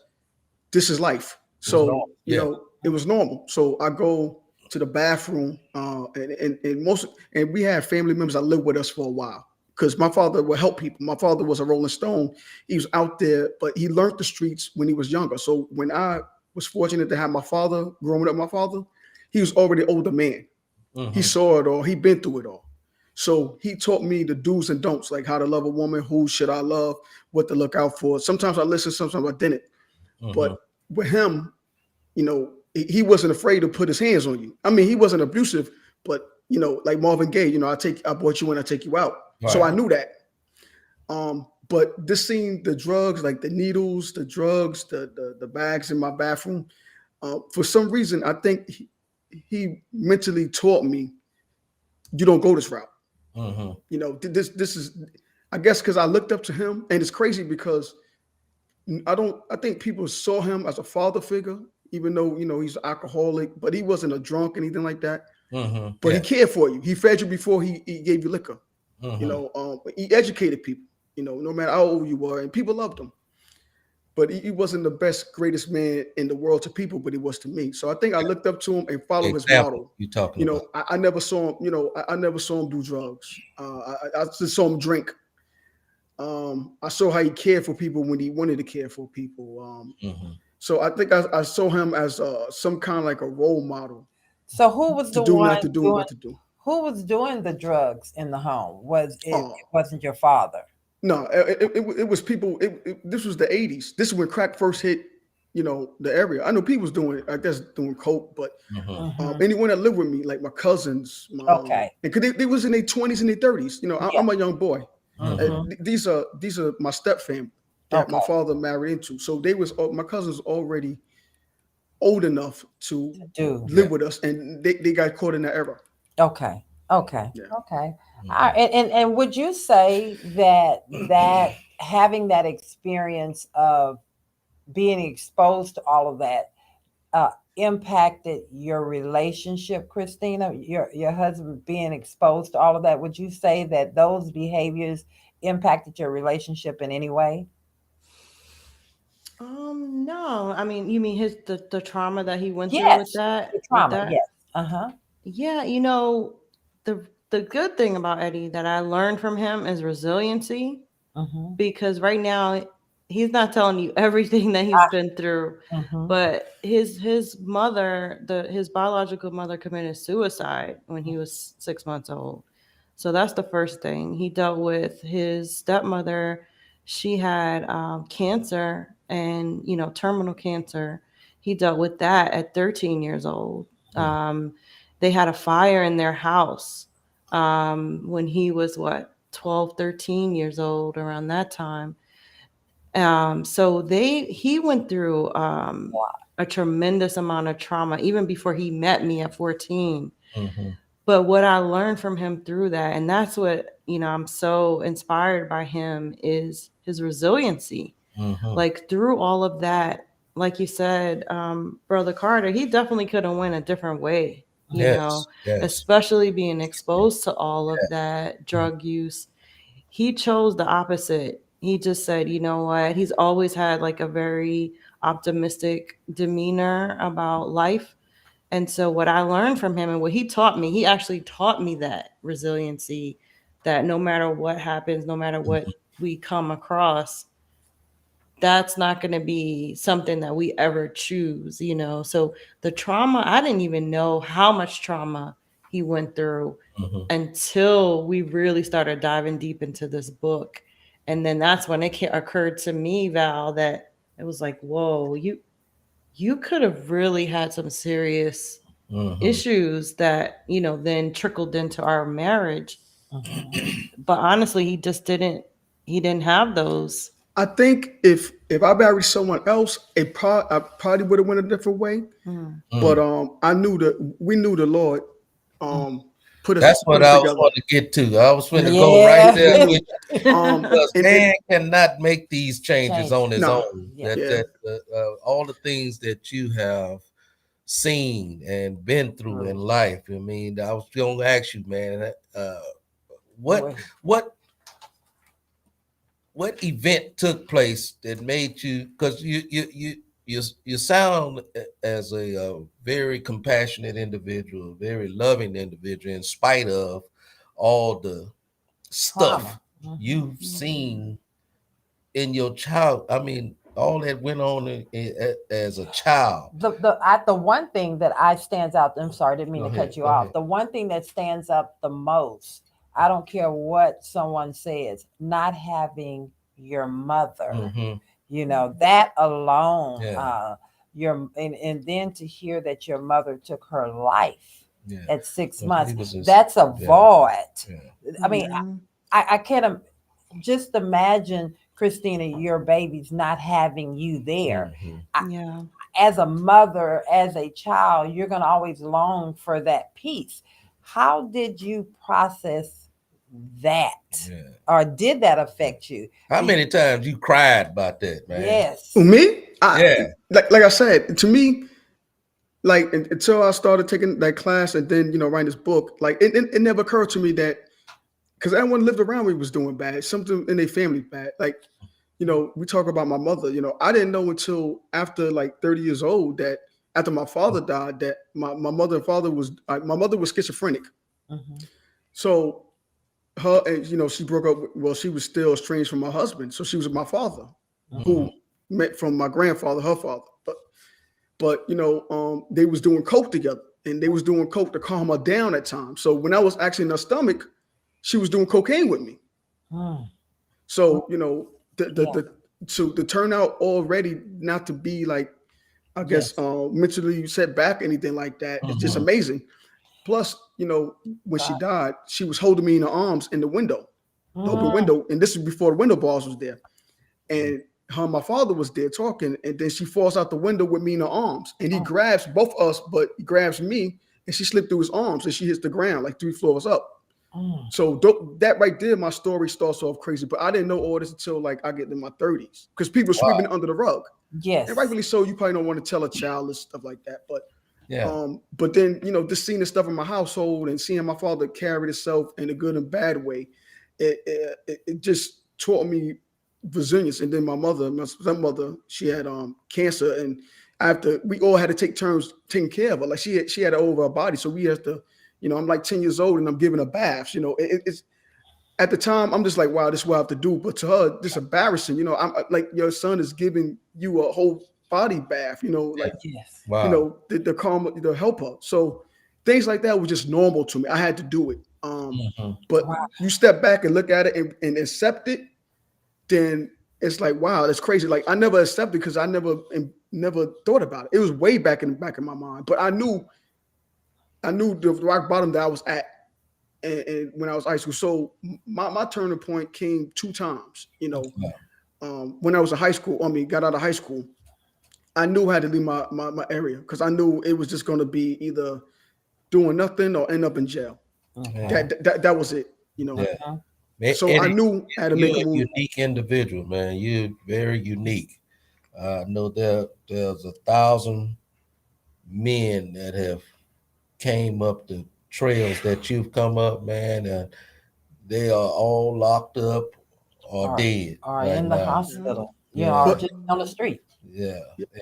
this is life. It was So normal. Yeah. it was normal. So I go to the bathroom, and we had family members that lived with us for a while because my father would help people. My father was a Rolling Stone. He was out there, but he learned the streets when he was younger. So when I was fortunate to have my father growing up, my father, he was already an older man. He Mm-hmm. saw it all. He been through it all. So he taught me the do's and don'ts, like how to love a woman, who should I love, what to look out for. Sometimes I listened, sometimes I didn't. Mm-hmm. But with him, he wasn't afraid to put his hands on you. I mean, he wasn't abusive, but like Marvin Gaye, I brought you in, I take you out. So I Right. knew that. But this scene, the drugs, like the needles, the drugs, the bags in my bathroom, for some reason, I think he mentally taught me, you don't go this route. Mm-hmm. This is, I guess, because I looked up to him, and it's crazy because I think people saw him as a father figure, even though he's an alcoholic, but he wasn't a drunk, anything like that. Mm-hmm. But he Yeah. cared for you. He fed you before he gave you liquor. Mm-hmm. He educated people. No matter how old you were, and people loved him. But he wasn't the best, greatest man in the world to people, but he was to me. So I think I looked up to him and followed his Example model. you talking about. I never saw him. I never saw him do drugs. I just saw him drink. I saw how he cared for people when he wanted to care for people. Mm-hmm. So I think I saw him as some kind of like a role model So who was to the do, one not to do, and doing what to do. the drugs in the home? Was it? It Oh wasn't your father. no, it was people. This was the '80s. This is when crack first hit. The area. I know people was doing, I guess, doing coke, but Mm-hmm. anyone that lived with me, like my cousins, Okay. and cause they was in their 20s and their 30s. Yeah. I'm a young boy. Mm-hmm. These are my step family that my Okay. father married into. So my cousins already old enough to Do. Yeah. live with us, and they got caught in that era. Okay. Okay. Yeah. Okay. Mm-hmm. And would you say that having that experience of being exposed to all of that impacted your relationship, Christina? Your husband being exposed to all of that. Would you say that those behaviors impacted your relationship in any way? No. I mean, you mean the trauma that he went through with Yes. that The with trauma. that? Yes. Uh huh. Yeah, the good thing about Eddie that I learned from him is resiliency, Mm-hmm. because right now he's not telling you everything that he's been through, Mm-hmm. but his mother, his biological mother, committed suicide when he was 6 months old. So that's the first thing. He dealt with his stepmother. She had cancer, and terminal cancer. He dealt with that at 13 years old. um, they had a fire in their house when he was, what, 12, 13 years old, around that time. So he went through a tremendous amount of trauma even before he met me at 14. Mm-hmm. But what I learned from him through that, and that's what, I'm so inspired by him, is his resiliency. Mm-hmm. Like, through all of that, like you said, Brother Carter, he definitely could have went a different way, Yes. Yes. especially being exposed to all of that Mm-hmm. drug use. He chose the opposite. He just said, you know what? He's always had like a very optimistic demeanor about life. And so what I learned from him and what he taught me, he actually taught me that resiliency, that no matter what happens, no matter what we come across, that's not going to be something that we ever choose. So the trauma, I didn't even know how much trauma he went through Mm-hmm. until we really started diving deep into this book. And then that's when it occurred to me, Val, that it was like, whoa, you could have really had some serious issues that, then trickled into our marriage. But honestly, he didn't have those. I think if I married someone else, I probably would have went a different way. Mm. But we knew the Lord put us That's what I was together. going to get to. I was going to go right Yeah. there with because And man cannot make these changes on his No. own. Yeah. All the things that you have seen and been through in life. I mean, I was going to ask you, man, what what what event took place that made you? Because you sound as a very compassionate individual, very loving individual, in spite of all the stuff Trauma. you've seen in your child. I mean, all that went on as a child. The one thing that I stands out. I'm sorry, didn't mean Go to ahead, cut you go off. ahead. The one thing that stands up the most. I don't care what someone says. Not having your mother. Mm-hmm. That alone. Yeah. And then to hear that your mother took her life Yeah. at 6 Well, months. he was just- That's a yeah. void. Yeah. I mean, I can't just imagine, Christina, your babies not having you there. Mhm. Yeah. As a mother, as a child, you're going to always long for that peace. How did you process that? Yeah. Or did that affect you? How many times you cried about that, man? Yes. For me, Yeah. like I said, to me, like until I started taking that class and then writing this book, like it never occurred to me that because everyone lived around me was doing bad, something in their family bad. Like, we talk about my mother. I didn't know until after like 30 years old that after my father died, that my mother and father was my mother was schizophrenic. Mhm. So her and she broke up. Well, she was still estranged from my husband, so she was with my father, who met from my grandfather, her father. But they was doing coke together, and they was doing coke to calm her down at times. So when I was actually in her stomach, she was doing cocaine with me. Mm. So the turnout already not to be like, I guess, mentally set back, anything like that. It's just amazing. Plus, when she died, she was holding me in her arms in the window, the open window, and this is before the window bars was there. And her and my father was there talking, and then she falls out the window with me in her arms, and he grabs both us, but he grabs me, and she slipped through his arms, and she hits the ground like 3 floors up. So that right there, my story starts off crazy, but I didn't know all this until like I get in my 30s because people sweeping it under the rug. Yes. And rightfully so, you probably don't want to tell a child this stuff like that, but Yeah. but then just seeing the stuff in my household and seeing my father carry himself in a good and bad way, it just taught me resilience. And then my stepmother, she had cancer, and we all had to take turns taking care of her. Like she had it over her body, so we had to. I'm like 10 years old and I'm giving her baths. It's at the time I'm just like, wow, this is what I have to do. But to her, this embarrassing. I'm like, your son is giving you a whole body bath. Like Yes. Wow. the calm, the help her. So things like that was just normal to me. I had to do it. But you step back and look at it and accept it, then it's like, wow, that's crazy. Like I never accepted because I never thought about it. It was way back in the back of my mind, but I knew the rock bottom that I was at, and when I was high school. So my turning point came 2 times. When I was in high school, got out of high school, I knew I had to leave my area because I knew it was just going to be either doing nothing or end up in jail. Yeah. That was it. Yeah. So I knew I had to make a You're a move. unique individual, man. You're very unique. I know there's 1,000 men that have came up the trails that you've come up, man, and they are all locked up or dead Or right in the now. hospital. Yeah. Or just on the street. Yeah.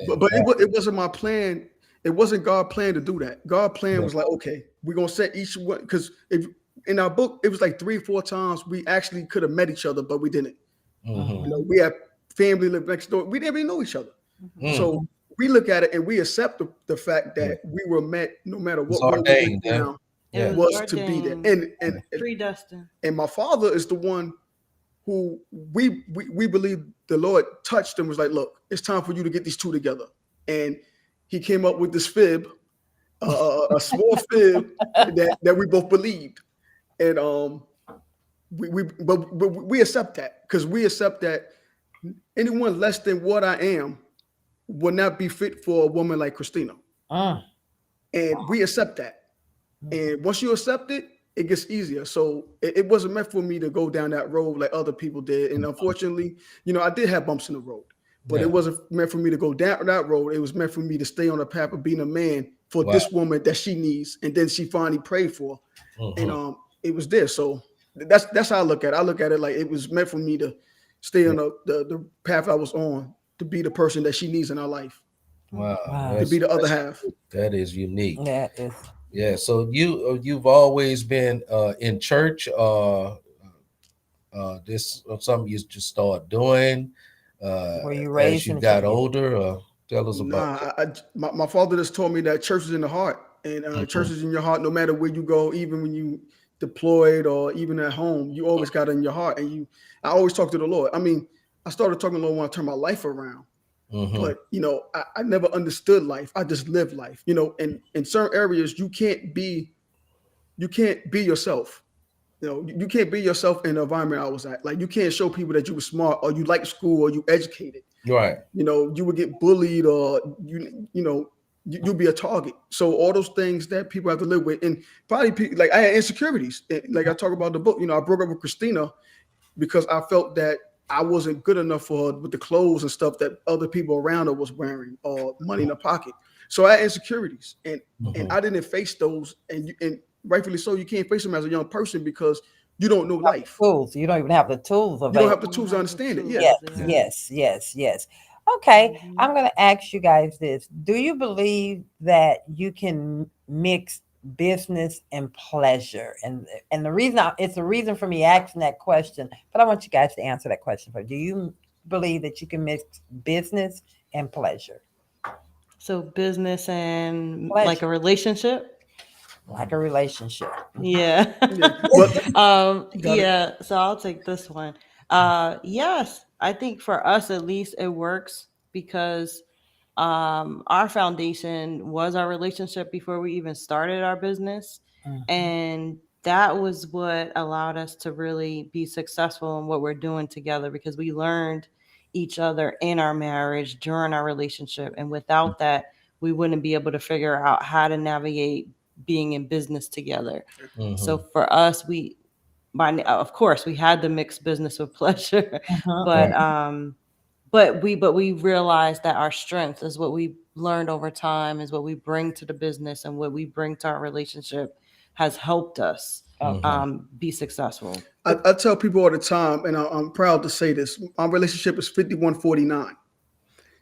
But it wasn't my plan. It wasn't God's plan to do that. God's plan was like, okay, we're gonna set each one, because if in our book it was like 3 or 4 times we actually could have met each other, but we didn't. Mhm. We had family live next door. We didn't even know each other. So we look at it and we accept the fact that we were met no matter It's what road we ordained, went yeah. down It was to be there. ordained. And Predestined. my father is the one who we believe the Lord touched and was like, look, it's time for you to get these two together. And he came up with this fib, a small fib that we both believed. And but we accept that, because we accept that anyone less than what I am will not be fit for a woman like Christina. And we accept that. And once you accept it, it gets easier. So it wasn't meant for me to go down that road like other people did. And unfortunately, I did have bumps in the road, but it wasn't meant for me to go down that road. It was meant for me to stay on the path of being a man for this woman that she needs. And then she finally prayed for. And it was there. So that's how I look at it. I look at it like it was meant for me to stay on the path I was on, to be the person that she needs in her life. Wow. To be the other half. That is unique. That is. Yeah. So you've always been in church. This something you just started doing. Were you raised as you in got church? older? Tell us about. My father just told me that church is in the heart, and church is in your heart no matter where you go, even when you deployed or even at home. You always got it in your heart, and I always talk to the Lord. I mean, I started talking to the Lord when I turned my life around. But I never understood life. I just lived life. And in certain areas you can't be yourself. You can't be yourself in the environment I was at. Like, you can't show people that you were smart or you like school or you educated. Right. You would get bullied, or you'll be a target. So all those things that people have to live with, and probably like I had insecurities. Like I talk about the book. I broke up with Christina because I felt that I wasn't good enough for her with the clothes and stuff that other people around her was wearing, or money in her pocket. So I had insecurities, and I didn't face those. And rightfully so, you can't face them as a young person because you don't know life. Tools. You don't even have the tools You don't have the tools to understand it. Yeah. Yes. Okay, I'm going to ask you guys this. Do you believe that you can mix business and pleasure? And the reason it's a reason for me asking that question, but I want you guys to answer that question first. Do you believe that you can mix business and pleasure? So business and Pleasure. like a relationship? Like a relationship. Yeah. Yeah. So I'll take this one. Yes, I think for us at least it works because our foundation was our relationship before we even started our business. And that was what allowed us to really be successful in what we're doing together, because we learned each other in our marriage during our relationship. And without that, we wouldn't be able to figure out how to navigate being in business together. So for us, of course we had to mix business with pleasure, but we realized that our strength is what we learned over time, is what we bring to the business, and what we bring to our relationship has helped us be successful. I tell people all the time, and I'm proud to say this, our relationship is 51-49.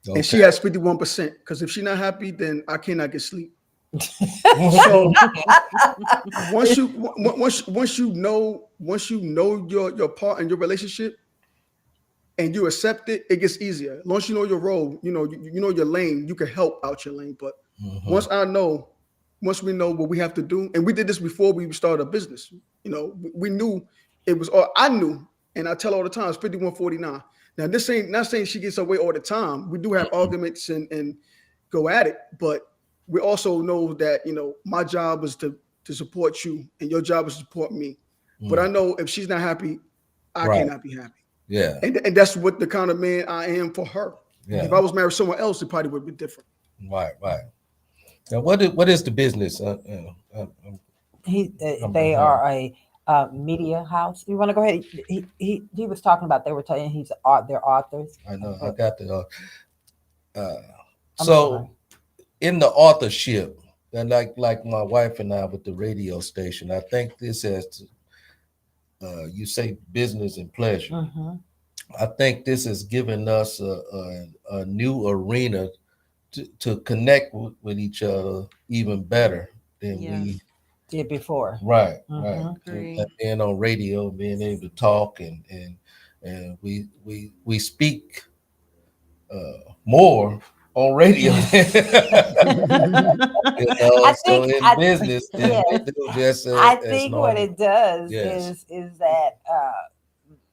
And she has 51%, because if she's not happy, then I cannot get sleep. So once you know your part in your relationship and you accept it, it gets easier. Once you know your role, you know your lane, you can help out your lane. But once we know what we have to do, and we did this before we started a business, we knew it was, or I knew, and I tell all the time, it's 51-49. Now, this ain't not saying she gets her way all the time. We do have arguments and go at it, but we also know that, my job is to support you and your job is to support me. But I know if she's not happy, I cannot be happy. Yeah. And that's what the kind of man I am for her. Yeah. If I was married to someone else, it probably would be different. Right. Now, what is the business? They are a media house. You want to go ahead? He was talking about, they were telling they're authors. I know. I got the. So in the authorship, and like my wife and I with the radio station, I think this has, you say business and pleasure. I think this has given us a new arena to connect with each other even better than we did before. Right. Great. And being on radio, being able to talk, and we speak more on radio. So in business, I think what it does is that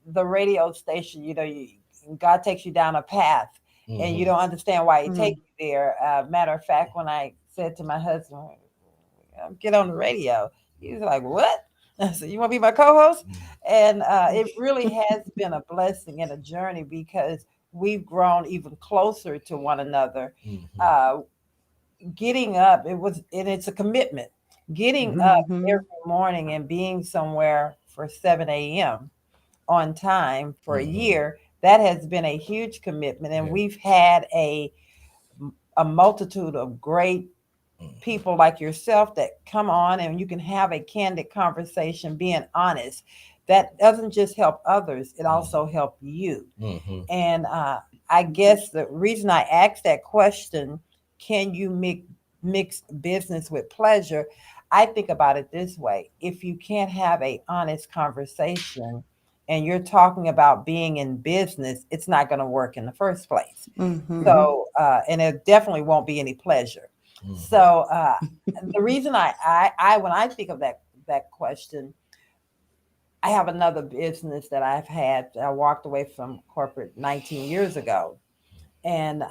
the radio station, God takes you down a path and you don't understand why he takes you there. Matter of fact, when I said to my husband, get on the radio, he was like, what? I said, you want to be my co-host? And it really has been a blessing and a journey because we've grown even closer to one another. Uh, Getting up, and it's a commitment. Getting up Mm-hmm. every morning and being somewhere for 7 a.m. on time for a year, that has been a huge commitment. And Yeah. we've had a multitude of great people like yourself that come on and you can have a candid conversation being honest. That doesn't just help others, it also helps you. And I guess the reason I asked that question, can you mix business with pleasure? I think about it this way: if you can't have a honest conversation and you're talking about being in business, it's not going to work in the first place. Mm-hmm. So, and it definitely won't be any pleasure. So, the reason I when I think of that question, I have another business that I've had. I walked away from corporate 19 years ago, and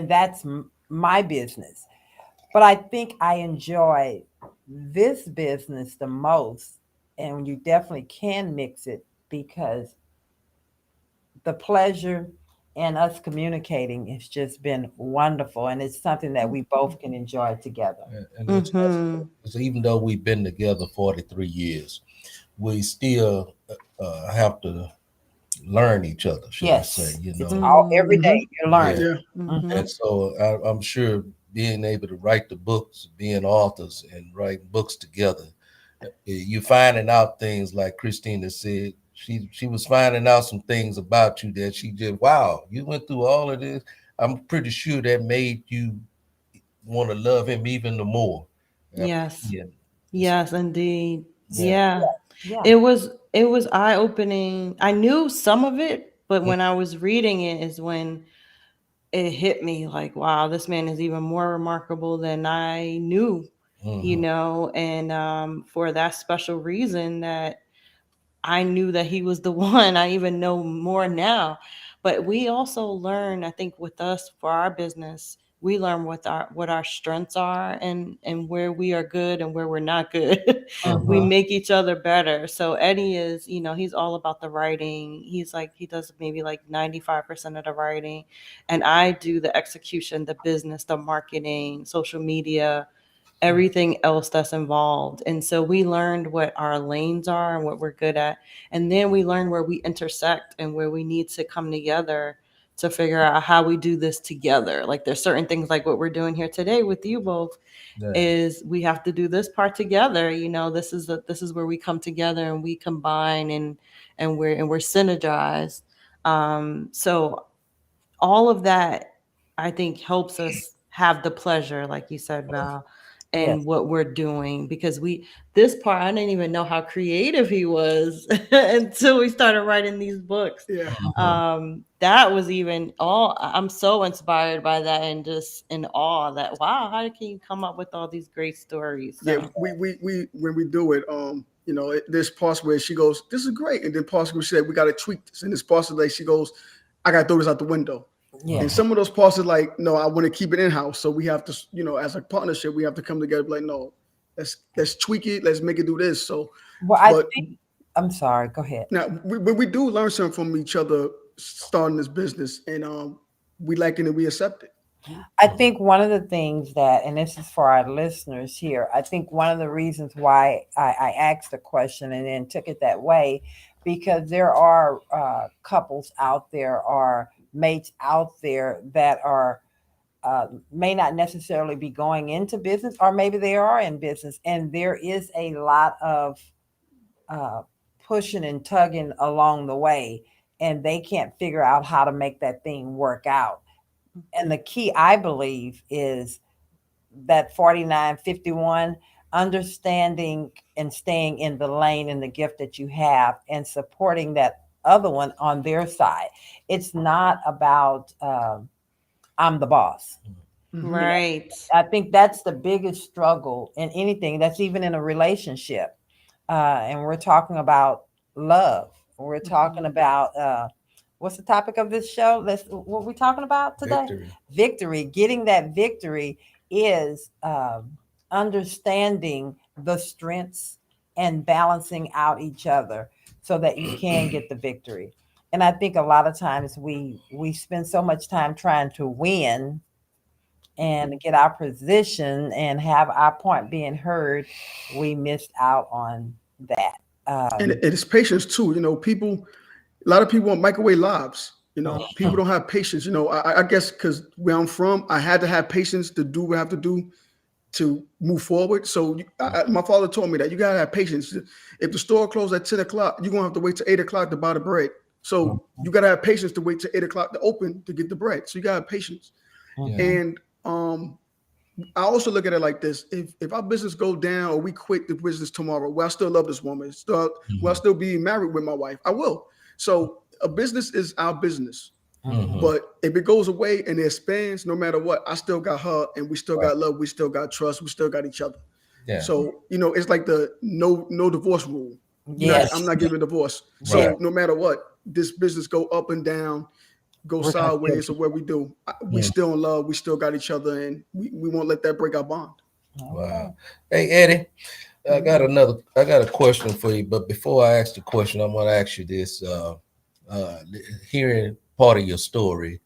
that's my business. But I think I enjoy this business the most, and you definitely can mix it because the pleasure and us communicating has just been wonderful, and it's something that we both can enjoy together. And Mm-hmm. it's even though we've been together 43 years, we still have to learn each other, should I say? Yes, You it's know, all every Mm-hmm. day you're yeah. learning. Yeah. Mhm. And so I'm sure being able to write the books, being authors, and writing books together, you're finding out things like Christina said. She was finding out some things about you that she just, wow, you went through all of this. I'm pretty sure that made you want to love him even the more. Yes. Yeah. Yes, indeed. Yeah. Yeah. Yeah. It was eye-opening. I knew some of it, but when I was reading it is when it hit me like, wow, this man is even more remarkable than I knew, Mm-hmm. and for that special reason that I knew that he was the one. I even know more now. But we also learn, I think, with us for our business, we learn what our strengths are and where we are good and where we're not good. We Mhm. make each other better. So Eddie is, he's all about the writing. He's like he does maybe like 95% of the writing, and I do the execution, the business, the marketing, social media, everything else that's involved. And so we learned what our lanes are and what we're good at. And then we learned where we intersect and where we need to come together to figure out how we do this together. Like there's certain things like what we're doing here today with you both Yeah. is we have to do this part together. This is where we come together and we combine and we're synergized. So all of that I think helps us have the pleasure, like you said, Val, Yes. and what we're doing because this part I didn't even know how creative he was until we started writing these books. Yeah. Mhm. That was even all. I'm so inspired by that and just in awe that wow, how can you come up with all these great stories? Yeah. So We when we do it, there's parts where she goes, "This is great," and then parts where she said, "We got to tweak this," and there's parts like she goes, "I got to throw this out the window." Yeah. And some of those parts are like, "No, I want to keep it in house." So we have to, as a partnership, we have to come together. Like, no, let's tweak it. Let's make it do this. So, Well, I but think I'm sorry. Go ahead. now we do learn something from each other starting this business, and we like it and we accept it. I think one of the things that, and this is for our listeners here, I think one of the reasons why I asked the question and then took it that way, because there are couples out there or mates out there that are may not necessarily be going into business, or maybe they are in business, and there is a lot of uh, pushing and tugging along the way, and they can't figure out how to make that thing work out. And the key, I believe, is that 4951, understanding and staying in the lane and the gift that you have and supporting that other one on their side. It's not about I'm the boss. Hmm. You know, right. I think that's the biggest struggle in anything that's even in a relationship. And we're talking about love. We're talking Mhm. about what's the topic of this show? Let's what we talking about today? Victory. Victory. Getting that victory is understanding the strengths and balancing out each other so that you can get the victory. And I think a lot of times we spend so much time trying to win and get our position and have our point being heard, we missed out on that. And Um, it's patience too. A lot of people want microwave lives. People mhm, don't have patience. I guess because where I'm from, I had to have patience to do what I have to do to move forward. So my father told me that you gotta have patience. If the store closed at 10 o'clock, you're gonna have to wait till 8 o'clock to buy the bread. So mhm, you gotta have patience to wait till 8 o'clock to open to get the bread. So you gotta have patience. Yeah. mhm, And I also look at it like this: if our business go down or we quit the business tomorrow, will I still love this woman? Will I Mhm. still be married with my wife? I will. So a business is our business. Mhm. mhm. But if it goes away and it expands, no matter what, I still got her, and we still Right. got love, we still got trust, we still got each other. Yeah. So it's like the no divorce rule. I'm Yes, not giving a divorce. Right. So no matter what, this business go up and down, go we're gonna still sideways, or where we do, we Mm. still in love, we still got each other, and we won't let that break our bond. Wow. okay. Hey Eddie, Mhm. I got a question for you, but before I ask the question, I'm gonna ask you this. Uh, Hearing part of your story,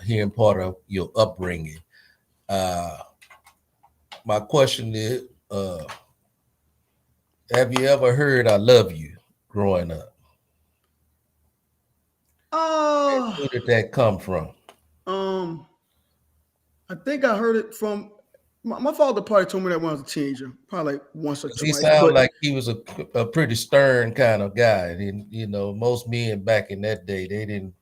hearing part of your upbringing. Uh, my question is, have you ever heard "I love you" growing up? Oh, Where did that come from? um, I think I heard it from my father. Probably told me that when I was a teenager, probably like once or 'Cause he twice. sounded But like he was a pretty stern kind of guy. And, most men back in that day, they didn't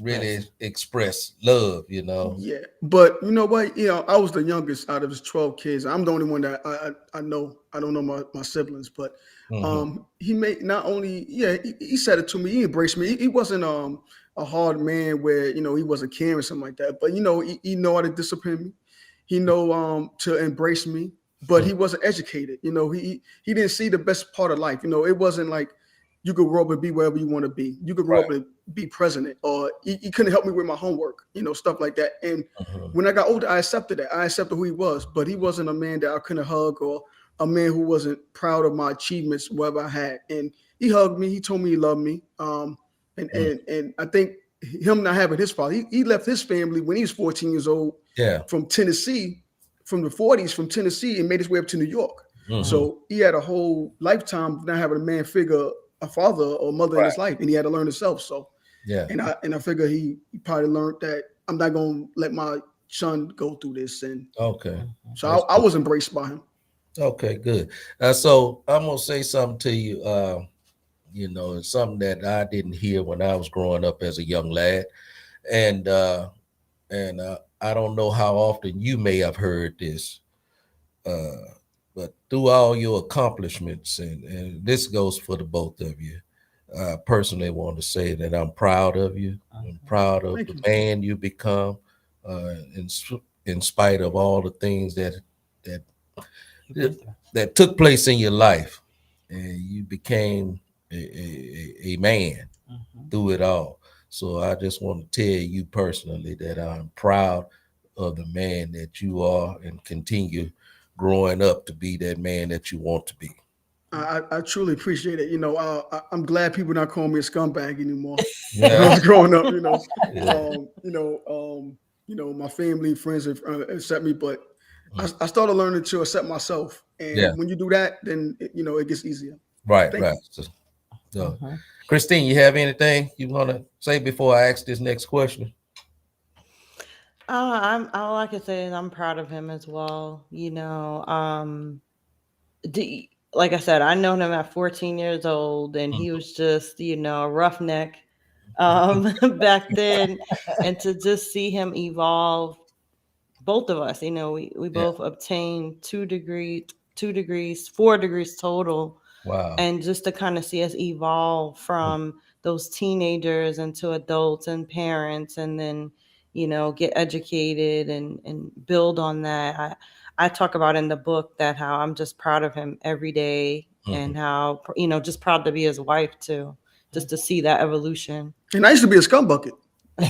really Express. express love. yeah, but you know what? I was the youngest out of his 12 kids. I'm the only one that I know. I don't know my siblings, but Hmm. he made not only he said it to me. He embraced me. He wasn't a hard man where he wasn't caring or something like that. But he know how to discipline me. He know to embrace me. But he wasn't educated. He didn't see the best part of life. It wasn't like you could grow up and be wherever you want to be. You could grow Right. up and be president, or he couldn't help me with my homework, stuff like that. And Hmm. when I got older, I accepted that. I accepted who he was, but he wasn't a man that I couldn't hug, or a man who wasn't proud of my achievements, whatever I had. And he hugged me. He told me he loved me. And I think him not having his father, he left his family when he was 14 years old Yeah. from Tennessee, from the 40s, from Tennessee, and made his way up to New York. Hmm. So he had a whole lifetime of not having a man figure, a father or mother in Right. his life, and he had to learn himself. So, Yeah. and I figure he probably learned that I'm not gonna let my son go through this, and Okay. Mhm. so That's I good. was embraced by him. Okay. Good. So I'm gonna say something to you. It's something that I didn't hear when I was growing up as a young lad, and I don't know how often you may have heard this. Uh, but through all your accomplishments, and this goes for the both of you, I personally want to say that I'm proud of you. I'm Mhm. proud of Thank the you. man you become, in spite of all the things that You've been through. that took place in your life, and you became a man Mhm. through it all. So I just want to tell you personally that I'm proud of the man that you are, and continue growing up to be that man that you want to be. I truly appreciate it. I'm glad people not calling me a scumbag anymore. When I Yeah, was growing up, yeah, my family, friends have accept me, but mm, I started learning to accept myself. yeah. And when you do that, then it gets easier. Right, Thank right. you. So, Mhm. Christine, you have anything you want to say before I ask this next question? I'm all I can say is I'm proud of him as well. Like I said, I known him at 14 years old, and he Mhm. was just a roughneck back then, and to just see him evolve, both of us, we Yeah. both obtained 2 degrees, 4 degrees total, Wow. and just to kind of see us evolve from those teenagers into adults and parents, and then get educated and build on that. I talk about in the book that how I'm just proud of him every day, and how, just proud to be his wife too, just to see that evolution. And I used to be a scum bucket. I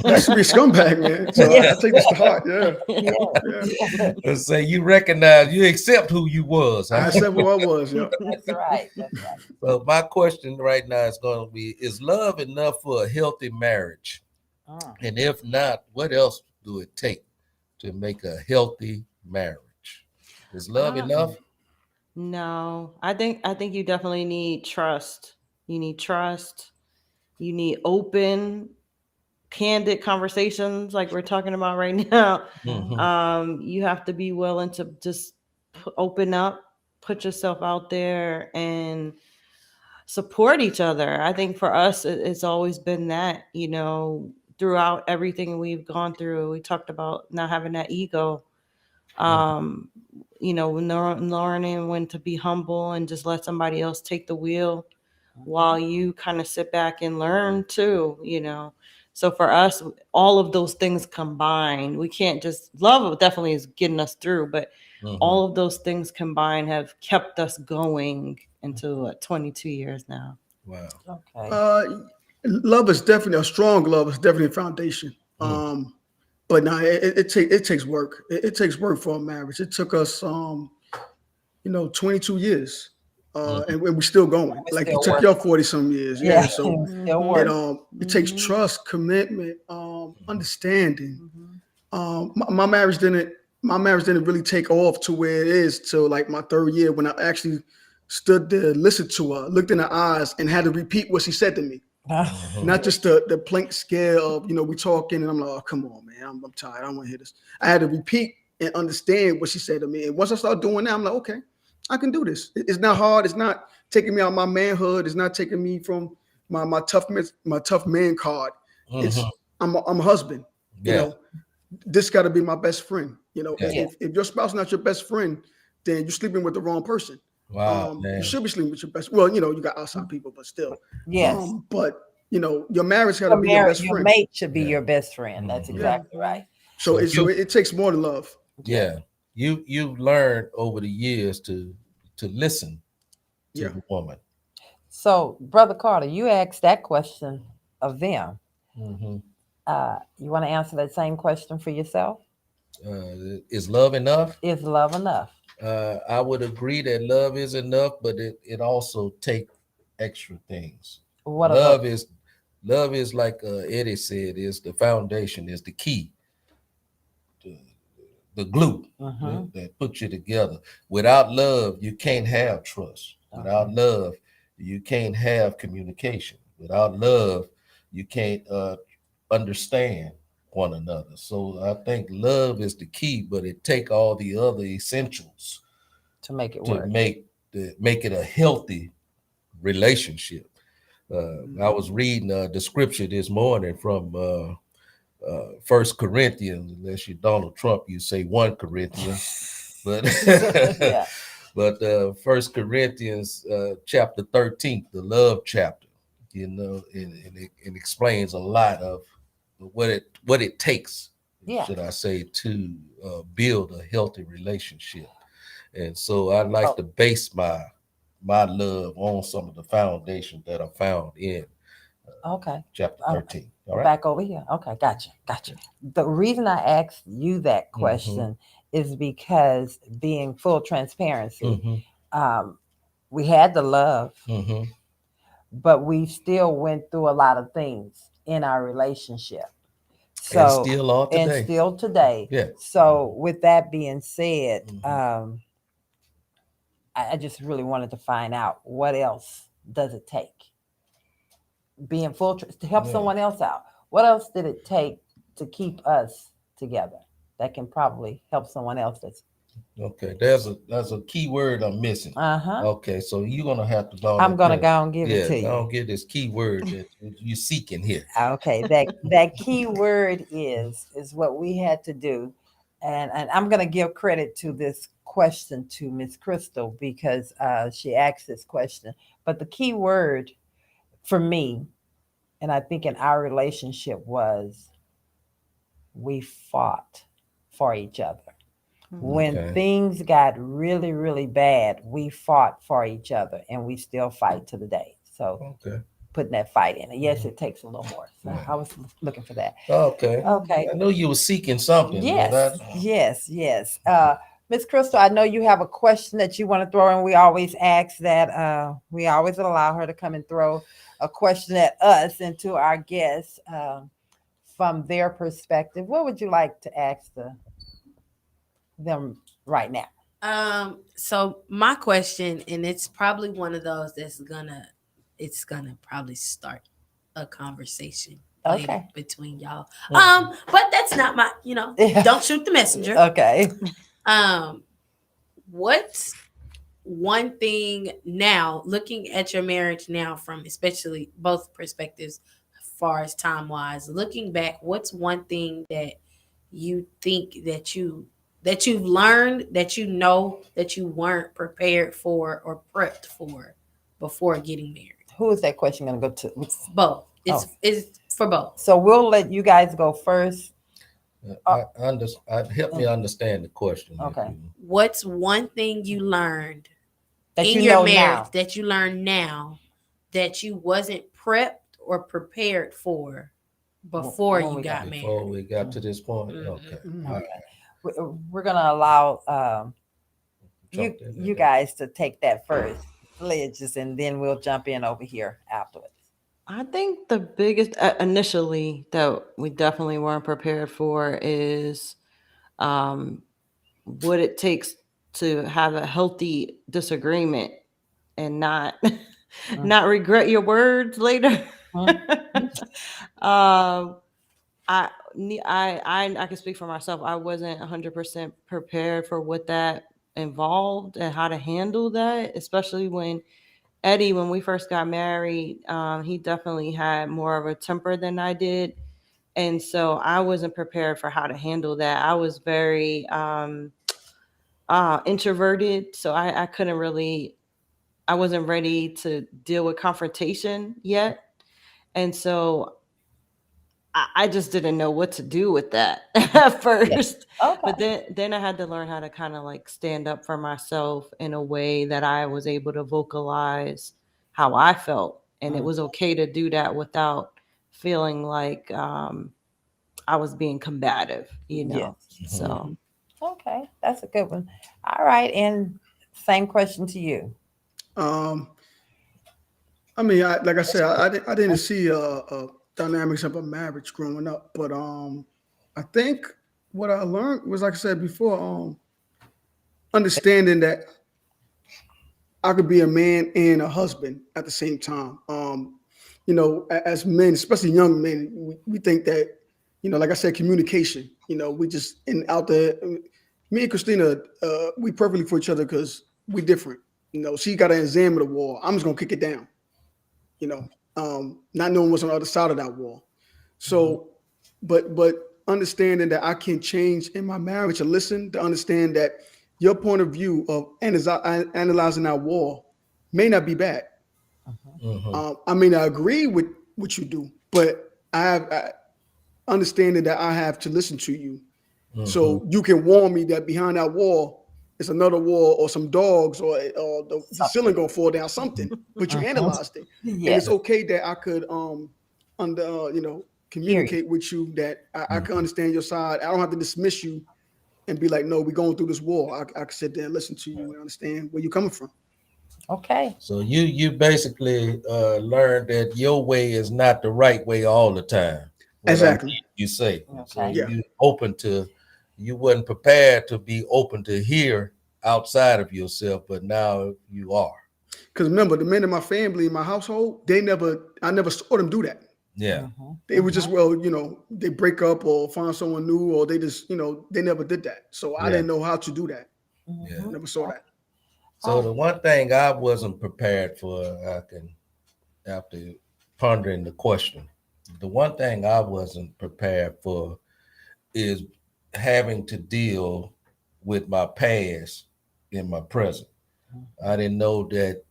used to be a scumbag, man. So I take this to heart. Yeah. Yeah. Let's say you recognize, you accept who you was. Huh? I said who I was. Yeah. That's right. That's right. So my question right now is going to be: is love enough for a healthy marriage? Mm. And if not, what else do it take to make a healthy marriage? Is love Uh, enough? no, I think you definitely need trust. You need trust. You need open, candid conversations like we're talking about right now. Mm-hmm. You have to be willing to just open up, put yourself out there, and support each other. I think for us, it's always been that, throughout everything we've gone through. We talked about not having that ego, um, learning when to be humble and just let somebody else take the wheel while you kind of sit back and learn too. So for us, all of those things combined, we can't just love definitely is getting us through, but Mm-hmm. all of those things combined have kept us going into 22 years now. Wow. Okay. Love is definitely a strong love. Is definitely a foundation. Mm. But no, it takes work. It takes work for a marriage. It took us 22 years, Mm-hmm. and we're still going. We're Like still it took working. y'all 40 some years. Yeah. Yeah. So Still it working. it takes Mhm. trust, commitment, understanding. Mhm. My marriage didn't really take off to where it is till like my third year when I actually stood there, listened to her, looked in her eyes, and had to repeat what she said to me. Mm-hmm. Not just the plank scare of we talking and I'm like, oh come on man, I'm tired, I don't want to hear this. I had to repeat and understand what she said to me, and once I started doing that, I'm like, okay, I can do this. It's not hard. It's not taking me out of my manhood. It's not taking me from my tough man card. Mm-hmm. It's I'm a husband. You Yeah. know, this got to be my best friend. Yeah. Yeah. If your spouse not your best friend, then you're sleeping with the wrong person. Wow, You man. should be sleeping with your best. Well, you got outside people, but still. Yes. But your marriage got to be your best Your friend. mate should be Yeah. your best friend. That's Mhm. Yeah. exactly right. So So it takes more than love. yeah, you've learned over the years to listen to Yeah. the woman. So, Brother Carter, you asked that question of them. Mm-hmm. You want to answer that same question for yourself? Is love enough? Is love enough? I would agree that love is enough, but it also take extra things. What are those? Love is like Eddie said, is the foundation, is the key, the, the glue Mm-hmm. that puts you together. Without love, you can't have trust. Without Okay. love, you can't have communication. Without love, you can't understand one another. So I think love is the key, but it take all the other essentials To make it to work. make it a healthy relationship. I was Mhm. reading the scripture this morning from First Corinthians. Unless you're Donald Trump, you say 1 Corinthians, but Yeah. but First Corinthians chapter 13, the love chapter. And it explains a lot of what it takes, Yeah. should I say, to build a healthy relationship. And so I like Oh, to base my love on some of the foundations that are found in okay. chapter Uh, 13. All right. Back over here. Okay, gotcha. Gotcha. The reason I asked you that Mm-hmm. question is because, being full transparency, Mm-hmm. um, we had the love, Mm-hmm. but we still went through a lot of things in our relationship. And So, still are and today. still today. Yeah. So, with that being said, Mm-hmm. I just really wanted to find out what else does it take, being to help Yeah. someone else out. What else did it take to keep us together that can probably help someone else? That's Okay. There's a key word I'm missing. uh-huh. Okay. So you're gonna have to go on I'm and gonna tell. go and give it Yeah. to you. Go and get this key word that you're seeking here. Okay, that key word is what we had to do, and I'm gonna give credit to this question to Miss Crystal because she asked this question. But the key word for me, and I think in our relationship, was we fought for each other. When Okay. things got really, really bad, we fought for each other and we still fight to the day. So Okay. putting that fight in. And yes, it takes a little more. So Yeah. I was looking for that. Okay. Okay. I know you were seeking something, Yes, but yes. Miss Crystal, I know you have a question that you want to throw in. We always ask that. We always allow her to come and throw a question at us and to our guests from their perspective. What would you like to ask them right now? So my question, and it's probably one of those it's gonna probably start a conversation later Okay. between y'all. Mhm. But that's not my, Yeah. don't shoot the messenger. Okay. Um, what's one thing now, looking at your marriage now from especially both perspectives, as far as time wise, looking back, what's one thing that you think that you've learned that you know that you weren't prepared for or prepped for before getting married? Who is that question going to go to? Both. Oh. It's for both. So we'll let you guys go first. help me understand the question. if Okay. you- What's one thing you learned That in you your know marriage now. that you learn now that you wasn't prepped or prepared for before When you we got Before married? we got to this point, Mhm. okay. Mm. All right. Okay. We're going to allow Jump in you there. guys to take that first, Ledges, and then we'll jump in over here afterwards. I think the biggest initially that we definitely weren't prepared for is um, what it takes to have a healthy disagreement and not Mm. not regret your words later. Mm. um, I can speak for myself. I wasn't 100% prepared for what that involved and how to handle that, especially when Eddie, when we first got married, he definitely had more of a temper than I did. And so I wasn't prepared for how to handle that. I was very introverted. So I couldn't really, I wasn't ready to deal with confrontation yet. And so I just didn't know what to do with that at Yeah. first. But Okay. then I had to learn how to kind of like stand up for myself in a way that I was able to vocalize how I felt. And it Mm. was okay to do that without feeling like I was being combative, you Yes. know? Mhm. So Okay. That's a good one. All right. And same question to you. Um, I mean, like I said, I didn't see dynamics of a marriage growing up, but I think what I learned was, like I said before, understanding that I could be a man and a husband at the same time. As men, especially young men, we think that, like I said, communication. We just and out there. Me and Christina, we perfectly for each other because we different. She got to examine the wall. I'm just gonna kick it down. You know, not knowing what's on the other side of that wall. Mhm. So, but understanding that I can change in my marriage and listen to understand that your point of view of analyzing that wall may not be bad. Mhm. Mhm. I may not agree with what you do, but understanding that I have to listen to you, Mhm. so you can warn me that behind that wall is another wall or some dogs or the ceiling Something. gonna fall down, something. But you Mhm. analyzed it, and it's Yes. okay that I could under Hear you. communicate with you, that I can Mhm. understand your side. I don't have to dismiss you and be like, no, we're going through this war. I can sit there and listen to you and understand where you're coming from. Okay. So you basically learned that your way is not the right way all the time. What I'm Exactly. you say. So Okay. Yeah. you wasn't prepared to be open to hear outside of yourself, but now you are. Because remember, the men in my family, in my household, I never saw them do that. Yeah. Mhm. They were just, well, they break up or find someone new, or they just, they never did that. So I Yeah. didn't know how to do that. Yeah. Mhm. Never saw that. So Oh. the one thing I wasn't prepared for, after pondering the question, the one thing I wasn't prepared for is having to deal with my past in my present. I didn't know that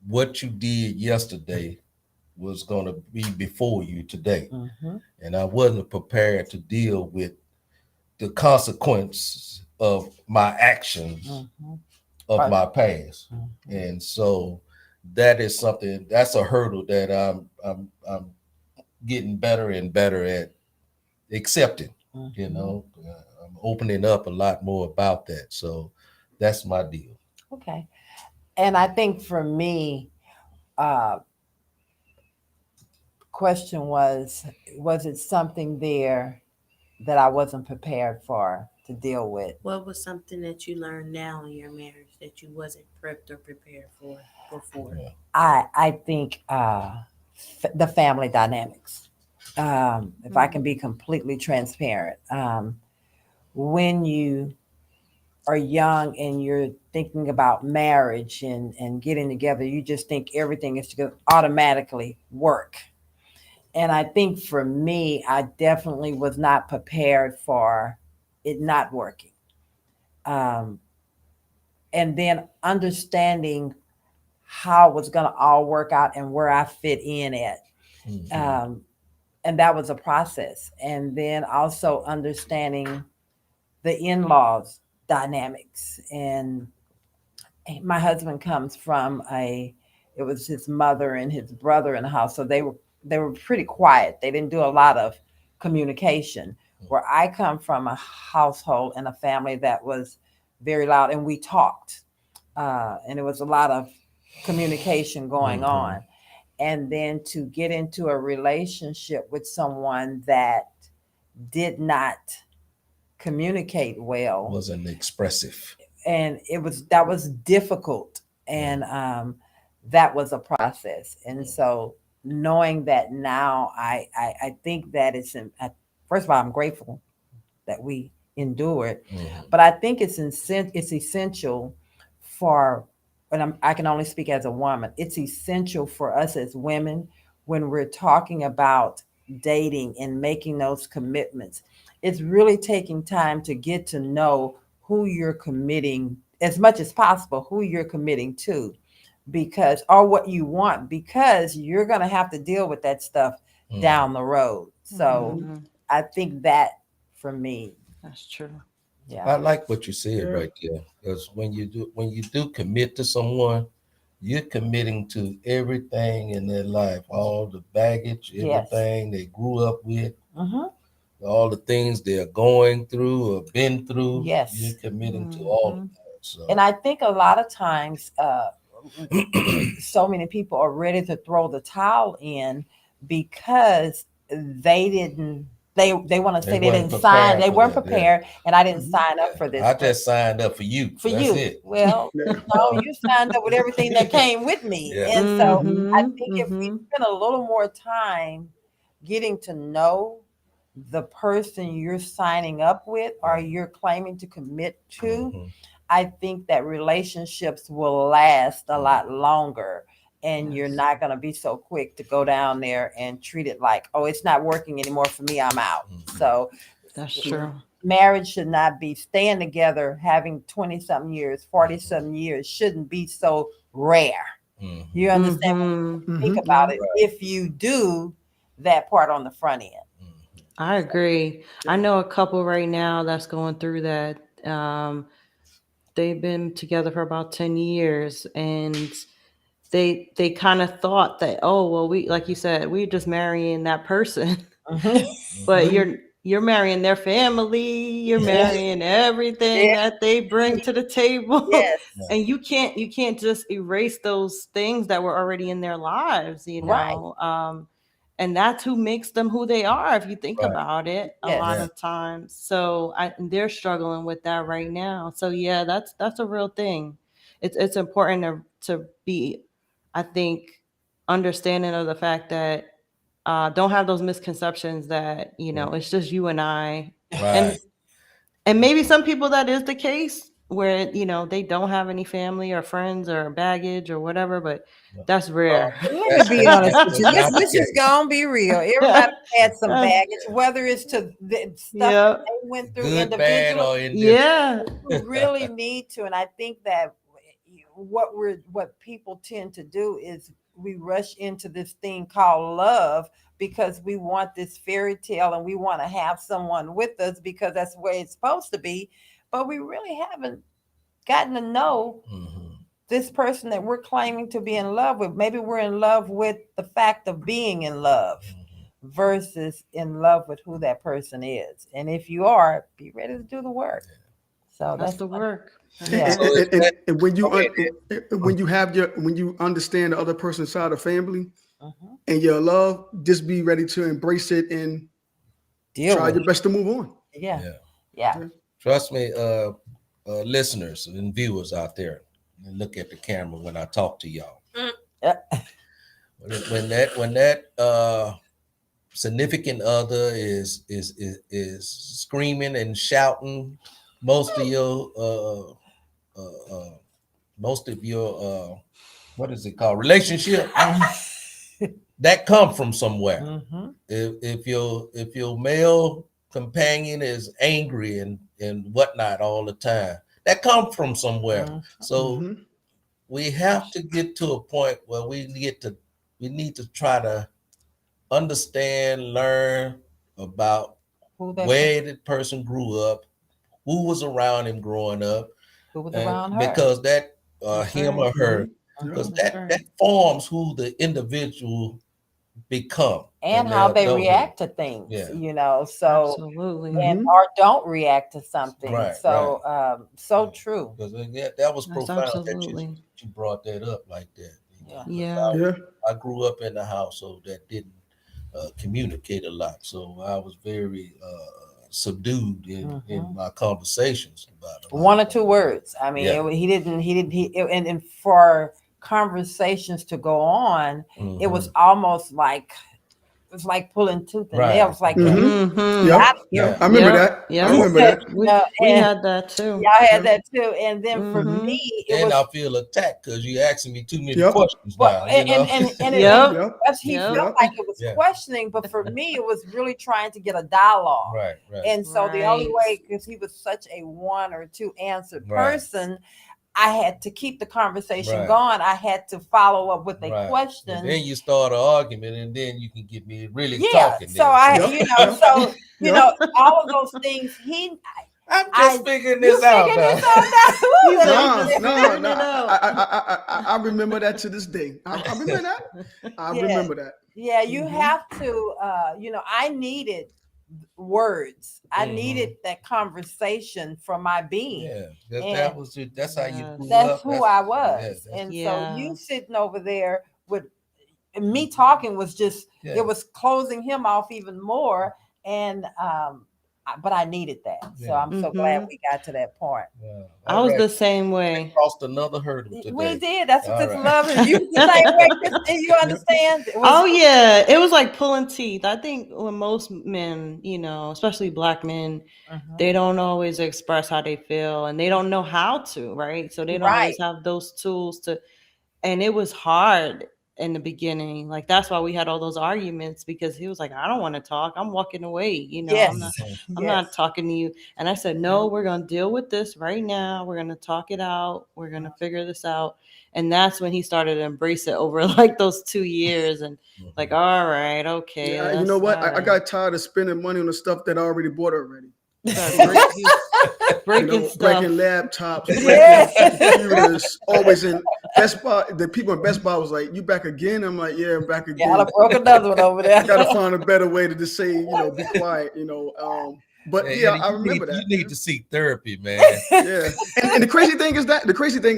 what you did yesterday was going to be before you today. Mhm. And I wasn't prepared to deal with the consequences of my actions Mhm. of Right. my past. Mhm. And so that is something, that's a hurdle that I'm getting better and better at accepting. You Mhm. know, I'm opening up a lot more about that. So that's my deal. Okay. And I think for me, uh, question was it something there that I wasn't prepared for to deal with? What was something that you learned now in your marriage that you wasn't prepped or prepared for before? Yeah. I think the family dynamics. If I can Mhm. be completely transparent, when you are young and you're thinking about marriage and getting together, you just think everything is going to automatically work. And I think for me, I definitely was not prepared for it not working. Um, and then understanding how it was going to all work out and where I fit in at. Mhm. Um, and that was a process. And then also understanding the in laws dynamics. And my husband comes from it was his mother and his brother in the house. So they were pretty quiet. They didn't do a lot of communication. Where I come from a household and a family that was very loud and we talked. And there was a lot of communication going Mhm. on. And then to get into a relationship with someone that did not communicate well, Wasn't expressive. and that was difficult, Mm. and that was a process. And so knowing that now, I think that first of all, I'm grateful that we endured, Mhm. but I think it's essential for, and I can only speak as a woman, it's essential for us as women when we're talking about dating and making those commitments. It's really taking time to get to know who you're committing as much as possible, who you're committing to, because, or what you want, because you're going to have to deal with that stuff Mhm. down the road. So Mhm. I think that for me, That's true. yeah. I like what you said Yeah. right there, because when you do commit to someone, you're committing to everything in their life, all the baggage, Yes. everything they grew up with, Hmm. all the things they're going through or been through. You're Yes. committing to all of Mhm. that. And So I think a lot of times, so many people are ready to throw the towel in because they didn't. They want to they say they weren't didn't sign. prepared They for weren't that. Yeah, prepared, and I didn't Mhm. sign up for yeah. this. I But just signed up for you. for That's you, it. well, Yeah. no, you signed up with everything that came with me, Yeah. and so I Mhm. think if we Mhm. spend a little more time getting to know the person you're signing up with or you're claiming to commit to, Mm-hmm. I think that relationships will last a lot longer. And you're Yes, not going to be so quick to go down there and treat it like, oh, it's not working anymore for me. I'm out. Mm-hmm. So that's Yeah. true. marriage should not be staying together, having 20 something years, 40 something years shouldn't be so rare. Mm-hmm. You understand when Mhm. you think Hmm. about Yeah, it, Right. if you do that part on the front end. Mm-hmm. I agree. I Yeah. know a couple right now that's going through that. They've been together for about 10 years, and they kind of thought that, oh well, we, like you said, we're just marrying that person. Mhm. But Mm-hmm. you're marrying their family, you're marrying everything Yeah, that they bring to the table. yes, Yeah. And you can't just erase those things that were already in their lives, right, and that's who makes them who they are, if you think Right. about it, a yes. lot Yeah. of times. So they're struggling with that right now. So yeah, that's a real thing. It's important to be, I think, understanding of the fact that, don't have those misconceptions that, Yeah. it's just you and I. Right. And and maybe some people that is the case, where they don't have any family or friends or baggage or whatever, but Yeah. that's Well, rare. Let me that's be honest with you. that's not the Let's just case. go and be real. Everybody had some That's- baggage, whether it's to the stuff that yeah, they went through Good, bad, individually. or indifferent. yeah, You really need to, and I think that what people tend to do is we rush into this thing called love because we want this fairy tale and we want to have someone with us because that's the way it's supposed to be. but we really haven't gotten to know this person that we're claiming to be in love with. Maybe we're in love with the fact of being in love versus in love with who that person is. And if you are, be ready to do the work. So That's the work. Yeah. So is that, And when you okay, when you understand the other person's side of family Mhm. and your love, just be ready to embrace it and Deal try with your it. best to move on. Yeah. yeah. Yeah. Trust me, listeners and viewers out there, and look at the camera when I talk to y'all. Yeah. When that significant other is screaming and shouting, most of your what is it called, relationship, that come from somewhere. Mhm. If your male companion is angry and whatnot all the time, that come from somewhere. Mhm. So Mhm. we have to get to a point where we need to try to understand, learn about Who that where the person grew up, who was around him growing up, who was and around her? because that That's him right. or her, Yeah. because That's that right. forms who the individual become And in how their they adulthood. react to things, Yeah, so Absolutely. and Mhm. or don't react to something. right, right. So so Yeah. true. Because that was That's profound that absolutely. you brought that up like that. Yeah. 'Cause Yeah. Yeah. I grew up in a household that didn't communicate a lot, so I was very subdued in Mhm. my conversations about a lot One of or two things. words. I mean, Yeah. and for conversations to go on, it was almost like it was like pulling tooth and nail. It Right, was like, right. Mm-hmm. got Yep. here. Yeah, I remember Yep. that. I Yep. remember that. We And had that too. y'all had Yep. that too. And then for Mm-hmm. me, it then was I feel attacked because you're asking me too many Yep. questions well, now. You know. and Yep. Yep. as he Yep. felt Yep. like it was Yeah. questioning, but for me, it was really trying to get a dialogue. Right, right, And so the only Right. way, because he was such a one or two answered right, person, I had to keep the conversation right, going. I had to follow up with a right. And question. then you start an argument, and then you can get me really Yeah. talking. So Then, I, so Yep. Yep. Yep. all of those things. I'm I, just figuring you this out figuring now. this out now? He Ooh, said he No, just no, figuring no. it out. I remember that to this day. I remember that. I yeah, remember that. yeah. You Hmm. have to. I needed words. I Hmm. needed that conversation from my being, Yeah, and that's how you grew Yes. that's up. who I Yeah, was. that's And so you Yes. sitting over there with me talking was just yeah, it was closing him off even more. And but I needed that. So yeah. I'm so glad Mm-hmm. we got to that point. Yeah. I All was right, the same we way. crossed another hurdle We today. did. That's what All this right. love is. You the same way, Christine. You Yep. understand? It was Oh yeah, it was like pulling teeth. I think when most men, especially black men, they Mhm. don't always express how they feel and they don't know how to, right? So they don't always Right. have those tools to, and it was hard in the beginning. Like that's why we had all those arguments because he was like, I don't want to talk. I'm walking away. Yes. Mhm. I'm not Yes. talking to you. And I said, no, we're going to deal with this right now. We're going to talk it out. We're going to figure this out. And that's when he started to embrace it over like those 2 years and like, Mhm. all right, okay, Yeah. You know that's what? all I right. got tired of spending money on the stuff that I already bought already. He started You know. breaking Breaking stuff. laptops, breaking Yeah. computers, always in Best Buy. The people in Best Buy was like, "You back again?" I'm like, "Yeah, I'm back Yeah, I again." broke another one over there. Got to find a better way to just say, be quiet. But Hey, yeah, Eddie, I remember you that. need to seek therapy, man. Yeah, and the crazy thing is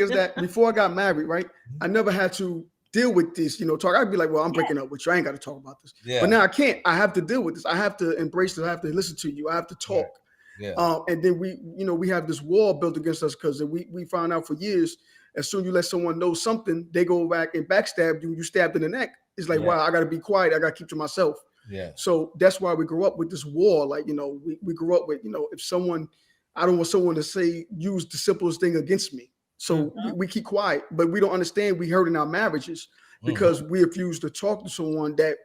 that before I got married, right, I never had to deal with this. Talk. I'd be like, "Well, I'm Yeah. breaking up with you. I ain't got to talk about this." But Yeah, now I can't. I have to deal with this. I have to embrace this. I have to listen to you. I have to right. talk. Yeah, And then we have this wall built against us because we found out for years. As soon as you let someone know something, they go back and backstab you. You stabbed in the neck. It's like, yeah, wow, I got to be quiet. I got to keep to myself. yeah, So that's why we grew up with this wall. Like, we grew up with, if someone, I don't want someone to say, use the simplest thing against me. So Mhm. we keep quiet, but we don't understand we hurt in our marriages hmm, because we refuse to talk to someone that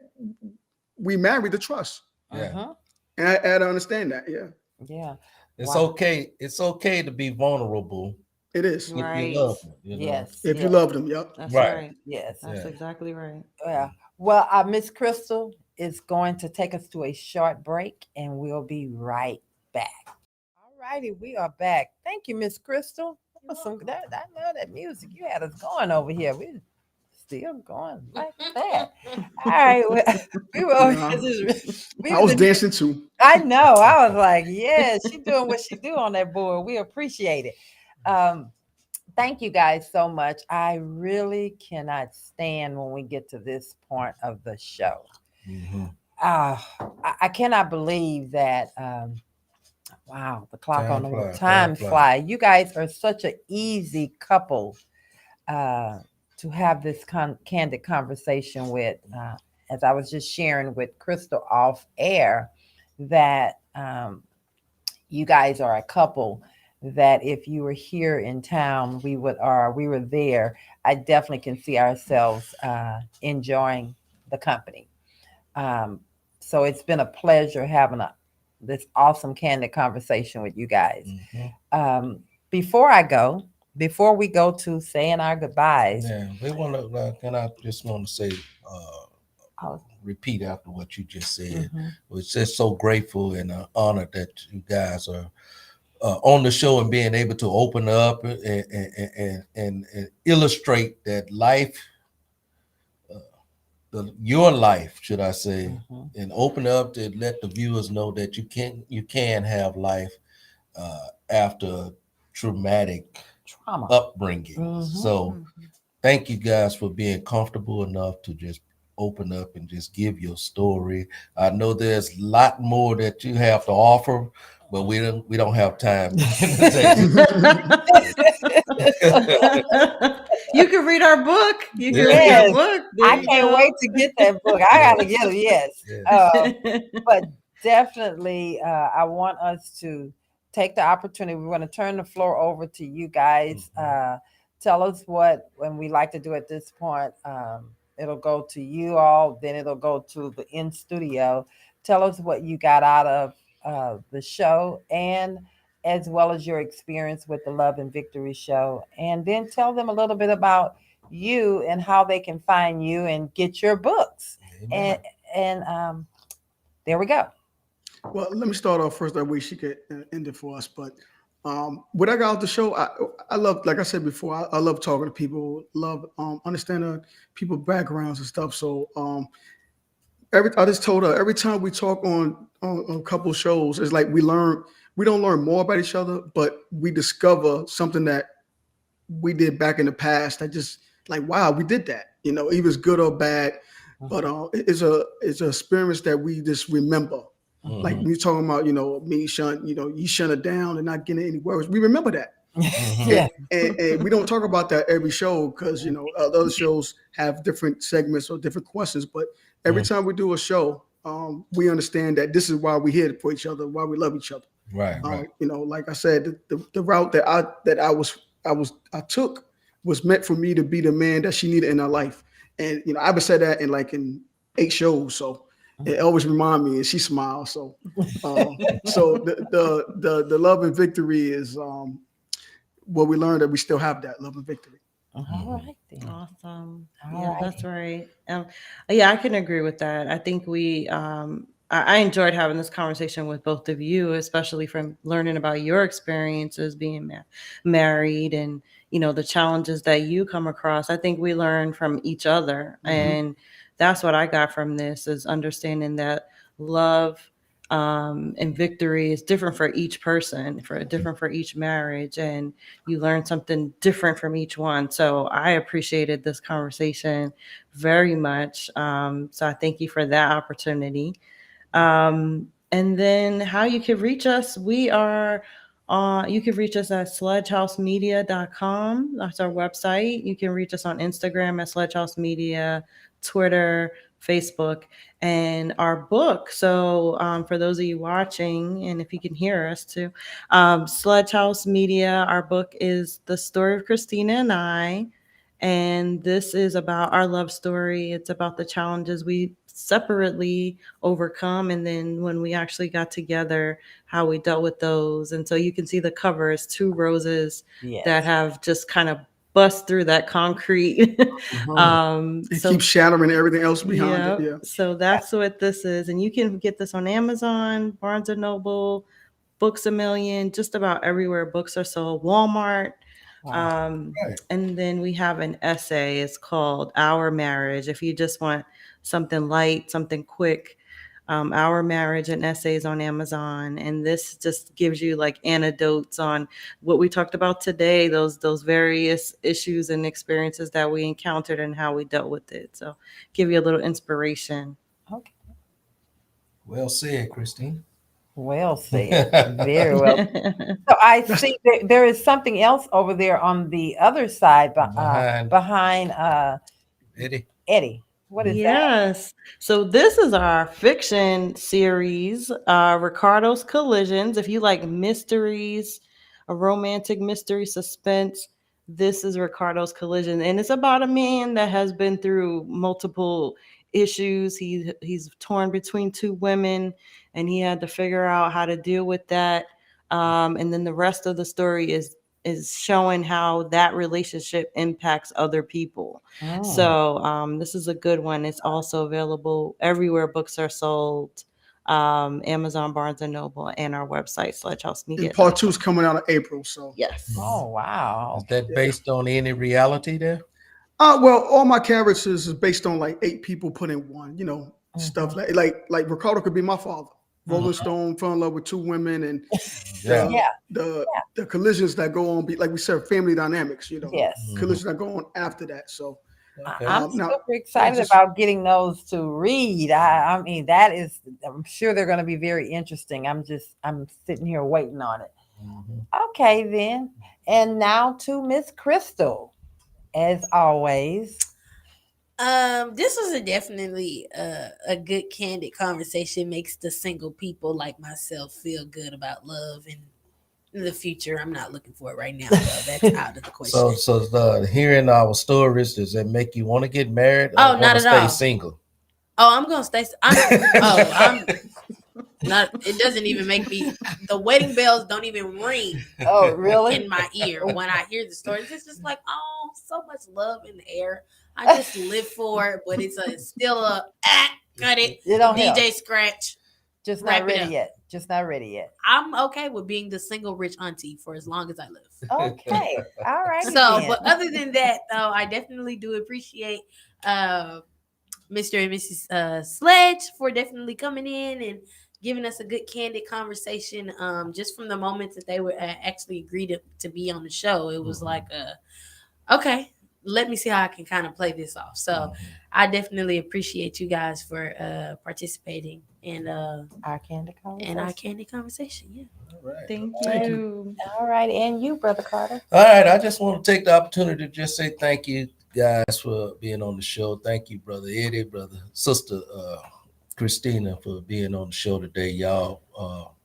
we married to trust. yeah. Mhm. And I don't understand that. Yeah, Yeah. It's Wow. okay. It's okay to be vulnerable it is. if you Right. love them. Yes. If you Yes. love them, yep. That's Right. right. Yes. That's Yeah. exactly right. Yeah. Well, Miss Crystal is going to take us to a short break, and we'll be right back. All righty, we are back. Thank you, Miss Crystal. That was some that I know that music. You had us going over here. We still going like that. All right. We were over Yeah, here we I was was in, dancing too. I know. I was like, yeah, she doing what she do on that board. We appreciate it. Um, thank you guys so much. I really cannot stand when we get to this point of the show. Mhm. I cannot believe that. Wow, the clock on Time the wall. fly, time Time fly. fly. You guys are such an easy couple uh, to have this candid conversation with. As I was just sharing with Crystal off air, that you guys are a couple that if you were here in town, we were there. I definitely can see ourselves enjoying the company. Um, so it's been a pleasure having this awesome candid conversation with you guys. Mhm. Um, before I go, before we go to saying our goodbyes, Yeah, we want to. Can I just want to say, oh, repeat after what you just said? mhm. We're just so grateful and honored that you guys are on the show and being able to open up and illustrate that life, your life, should I say, Mhm. and open up to let the viewers know that you can have life after traumatic Trauma. upbringing. Mhm. So thank you guys for being comfortable enough to just open up and just give your story. I know there's a lot more that you have to offer, but we don't have time to take You can read our book. You can read our Yes, book. There I you can't wait go. to get that book. I gotta Yes, get it. Yes, yes. but definitely, I want us to take the opportunity. We're going to turn the floor over to you guys. Mhm. Tell us what, when we like to do at this point. It'll go to you all, then it'll go to the in studio. Tell us what you got out of the show, and as well as your experience with the Love and Victory show. And then tell them a little bit about you and how they can find you and get your books. And Amen. and there we go. Well, let me start off first. That way she could end it for us. But what I got out the show, I love, like I said before, I love talking to people, love understanding people backgrounds and stuff. So I just told her every time we talk on a couple shows, it's like we don't learn more about each other, but we discover something that we did back in the past that just like, wow, we did that. It was good or bad, but it's a experience that we just remember. Like Mhm. when you're talking about, me shun, you shun her down and not getting any words. We remember that. Mhm. Yeah. And we don't talk about that every show because other shows have different segments or different questions. But every Mhm. time we do a show, we understand that this is why we're here for each other, why we love each other. Right, right. Like I said, the route that I took was meant for me to be the man that she needed in her life. And I haven't said that in 8 shows, so it always remind me, and she smiles. So the love and victory is what we learned, that we still have that love and victory. All Mhm. right then. Awesome. All Yeah, that's righty. right. Yeah, I can agree with that. I think I enjoyed having this conversation with both of you, especially from learning about your experiences being married and, the challenges that you come across. I think we learn from each other. Mhm. And that's what I got from this is understanding that love and victory is different for each person, for different for each marriage. And you learn something different from each one. So I appreciated this conversation very much. So I thank you for that opportunity. And then how you can reach us, you can reach us at sledgehousemedia.com. That's our website. You can reach us on Instagram at sledgehousemedia, Twitter, Facebook, and our book. So for those of you watching, and if you can hear us too, Sledge House Media, our book is The Story of Christina and I. And this is about our love story. It's about the challenges we separately overcome. And then when we actually got together, how we dealt with those. And so you can see the cover is two roses that Yes. have just kind of bust through that concrete. Mhm. It keeps So shattering everything else behind it. yeah, Yeah. so that's what this is. And you can get this on Amazon, Barnes and Noble, Books a Million, just about everywhere books are sold, Walmart. Wow. Right. And then we have an essay. It's called Our Marriage. If you just want something light, something quick, Our Marriage and Essays on Amazon. And this just gives you like anecdotes on what we talked about today, those various issues and experiences that we encountered and how we dealt with it. So give you a little inspiration. Okay. Well said, Christine. Well said. Very well. So I see there is something else over there on the other side, Behind behind Eddie. Eddie. What is that? Yes. So this is our fiction series, Ricardo's Collisions. If you like mysteries, a romantic mystery suspense, this is Ricardo's Collision. And it's about a man that has been through multiple issues. He's torn between two women and he had to figure out how to deal with that. And then the rest of the story is showing how that relationship impacts other people. Mm. So this is a good one. It's also available everywhere books are sold, Amazon, Barnes and Noble, and our website, And part sledgehousemedia.com. 2 is coming out of April. So Yes. Oh wow. Is that yeah. based on any reality there? Well, all my characters is based on like 8 people put in one. Stuff Mhm. like Ricardo could be my father. Rolling Mhm. Stone fell in love with 2 women, and Yeah. Yeah. the collisions that go on, be like we said, family dynamics. Yes. Mhm. Collisions that go on after that. So Okay. I'm now, super excited just- about getting those to read. I mean, that is, I'm sure they're going to be very interesting. I'm sitting here waiting on it. Mhm. Okay, then. And now to Miss Crystal, as always. This was definitely a good candid conversation. Makes the single people like myself feel good about love and in the future. I'm not looking for it right now, though. That's out of the question. So hearing our stories, does that make you want to get married or Oh, want not to at stay all. single? I'm gonna stay. I'm not. It doesn't even make me. The wedding bells don't even ring Oh, really? in my ear when I hear the stories. It's just like, oh, so much love in the air. I just live for it, but it's still cut it. You don't help. DJ Scratch. Just Wrap not it ready up. yet. Just not ready yet. I'm okay with being the single rich auntie for as long as I live. Okay. All right. So, but other than that, though, I definitely do appreciate Mr. and Mrs. Sledge for definitely coming in and giving us a good candid conversation. Just from the moment that they were actually agreed to be on the show, it was like, okay, let me see how I can kind of play this off. So I definitely appreciate you guys for participating in our candid conversation. our candid conversation. Yeah. All right. Thank Thank you. All right. And you, Brother Carter. All right. I just want to take the opportunity to just say thank you guys for being on the show. Thank you, Brother Eddie, Brother Sister Christina, for being on the show today. Y'all,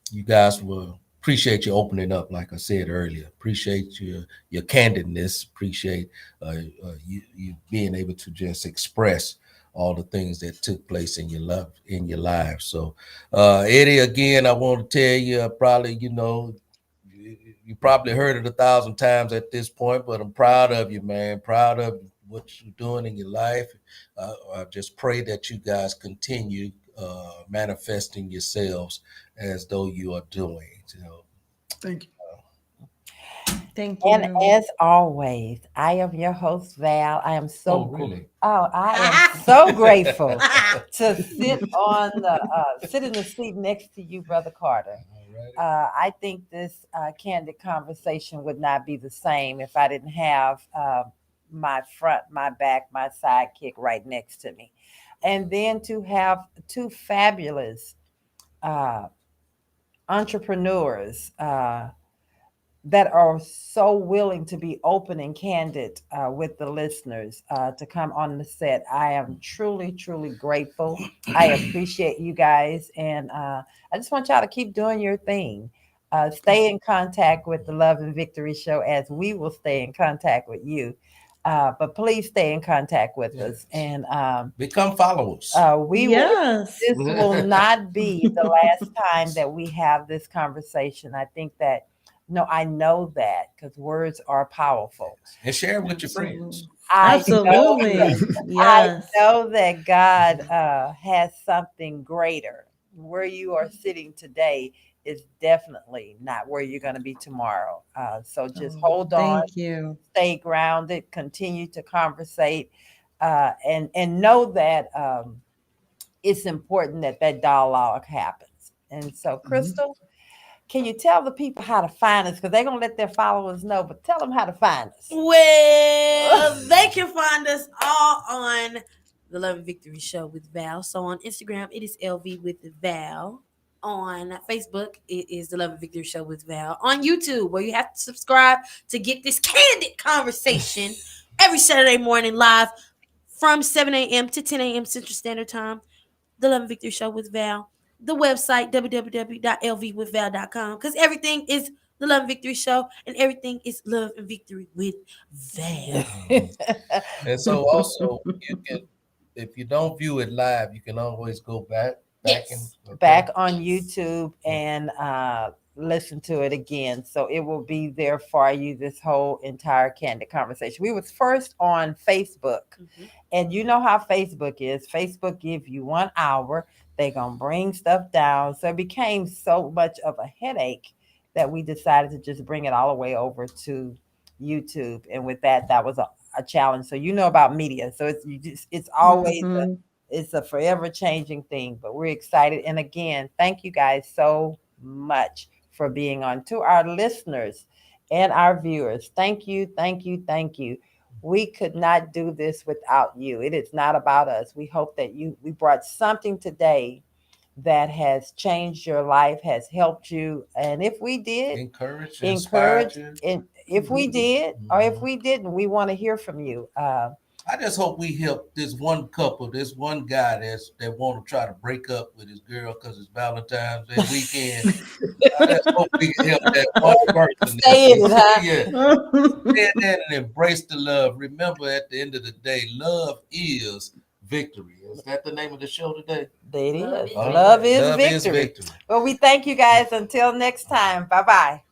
you guys will appreciate you opening up, like I said earlier. Appreciate your candidness. Appreciate you being able to just express all the things that took place in your life. So, Eddie, again, I want to tell you, probably, you probably heard it 1,000 times at this point, but I'm proud of you, man. Proud of what you're doing in your life. I just pray that you guys continue manifesting yourselves as though you are doing. thank you. Thank you. And as always, I am your host, Val. I am so Really? I am so grateful to sit in the seat next to you, Brother Carter. I think this candid conversation would not be the same if I didn't have my front, my back, my sidekick right next to me. And then to have 2 fabulous entrepreneurs that are so willing to be open and candid with the listeners to come on the set. I am truly, truly grateful. I appreciate you guys. And I just want y'all to keep doing your thing. Stay in contact with the Love and Victory Show as we will stay in contact with you. But please stay in contact with us. And Become followers. Yes. this will not be the last time that we have this conversation. I think that, no, I know that because words are powerful. And share with your friends. Absolutely. I Yes. know that God has something greater where you are sitting today is definitely not where you're going to be tomorrow. So just Oh, hold on, thank you. stay grounded, continue to conversate, and know that it's important that that dialogue happens. And so, Mhm. Crystal, can you tell the people how to find us? Because they're gonna let their followers know, but tell them how to find us. Well, they can find us all on the Love and Victory Show with Val. So on Instagram, it is LV with Val. On Facebook, it is the Love and Victory Show with Val. On YouTube, where you have to subscribe to get this candid conversation every Saturday morning live from 7 a.m. to 10 a.m. Central Standard Time. The Love and Victory Show with Val. The website, www.lvwithval.com. Because everything is the Love and Victory Show, and everything is Love and Victory with Val. And so also you can, if you don't view it live, you can always go back and Yes. Back on YouTube and listen to it again. So it will be there for you this whole entire candid conversation. We was first on Facebook. Mhm. And you know how Facebook is. Facebook give you 1 hour. They gonna bring stuff down. So it became so much of a headache that we decided to just bring it all the way over to YouTube. And with that, that was a challenge. So you know about media. So it's always Mhm. it's a forever changing thing. But we're excited. And again, thank you guys so much for being on. To our listeners and our viewers, thank you, thank you, thank you. We could not do this without you. It is not about us. We hope that we brought something today that has changed your life, has helped you. And if we did, inspired encourage. you. And if we did, or if we didn't, we want to hear from you. I just hope we help this one couple, this one guy that want to try to break up with his girl because it's Valentine's Day weekend. I just hope we can help that one person. Stay in it, huh? Yeah, stay in there and embrace the love. Remember, at the end of the day, love is victory. Is that the name of the show today? There it Love is. is All Love right. is Love is victory. victory. Well, we thank you guys. Until next time. Bye bye.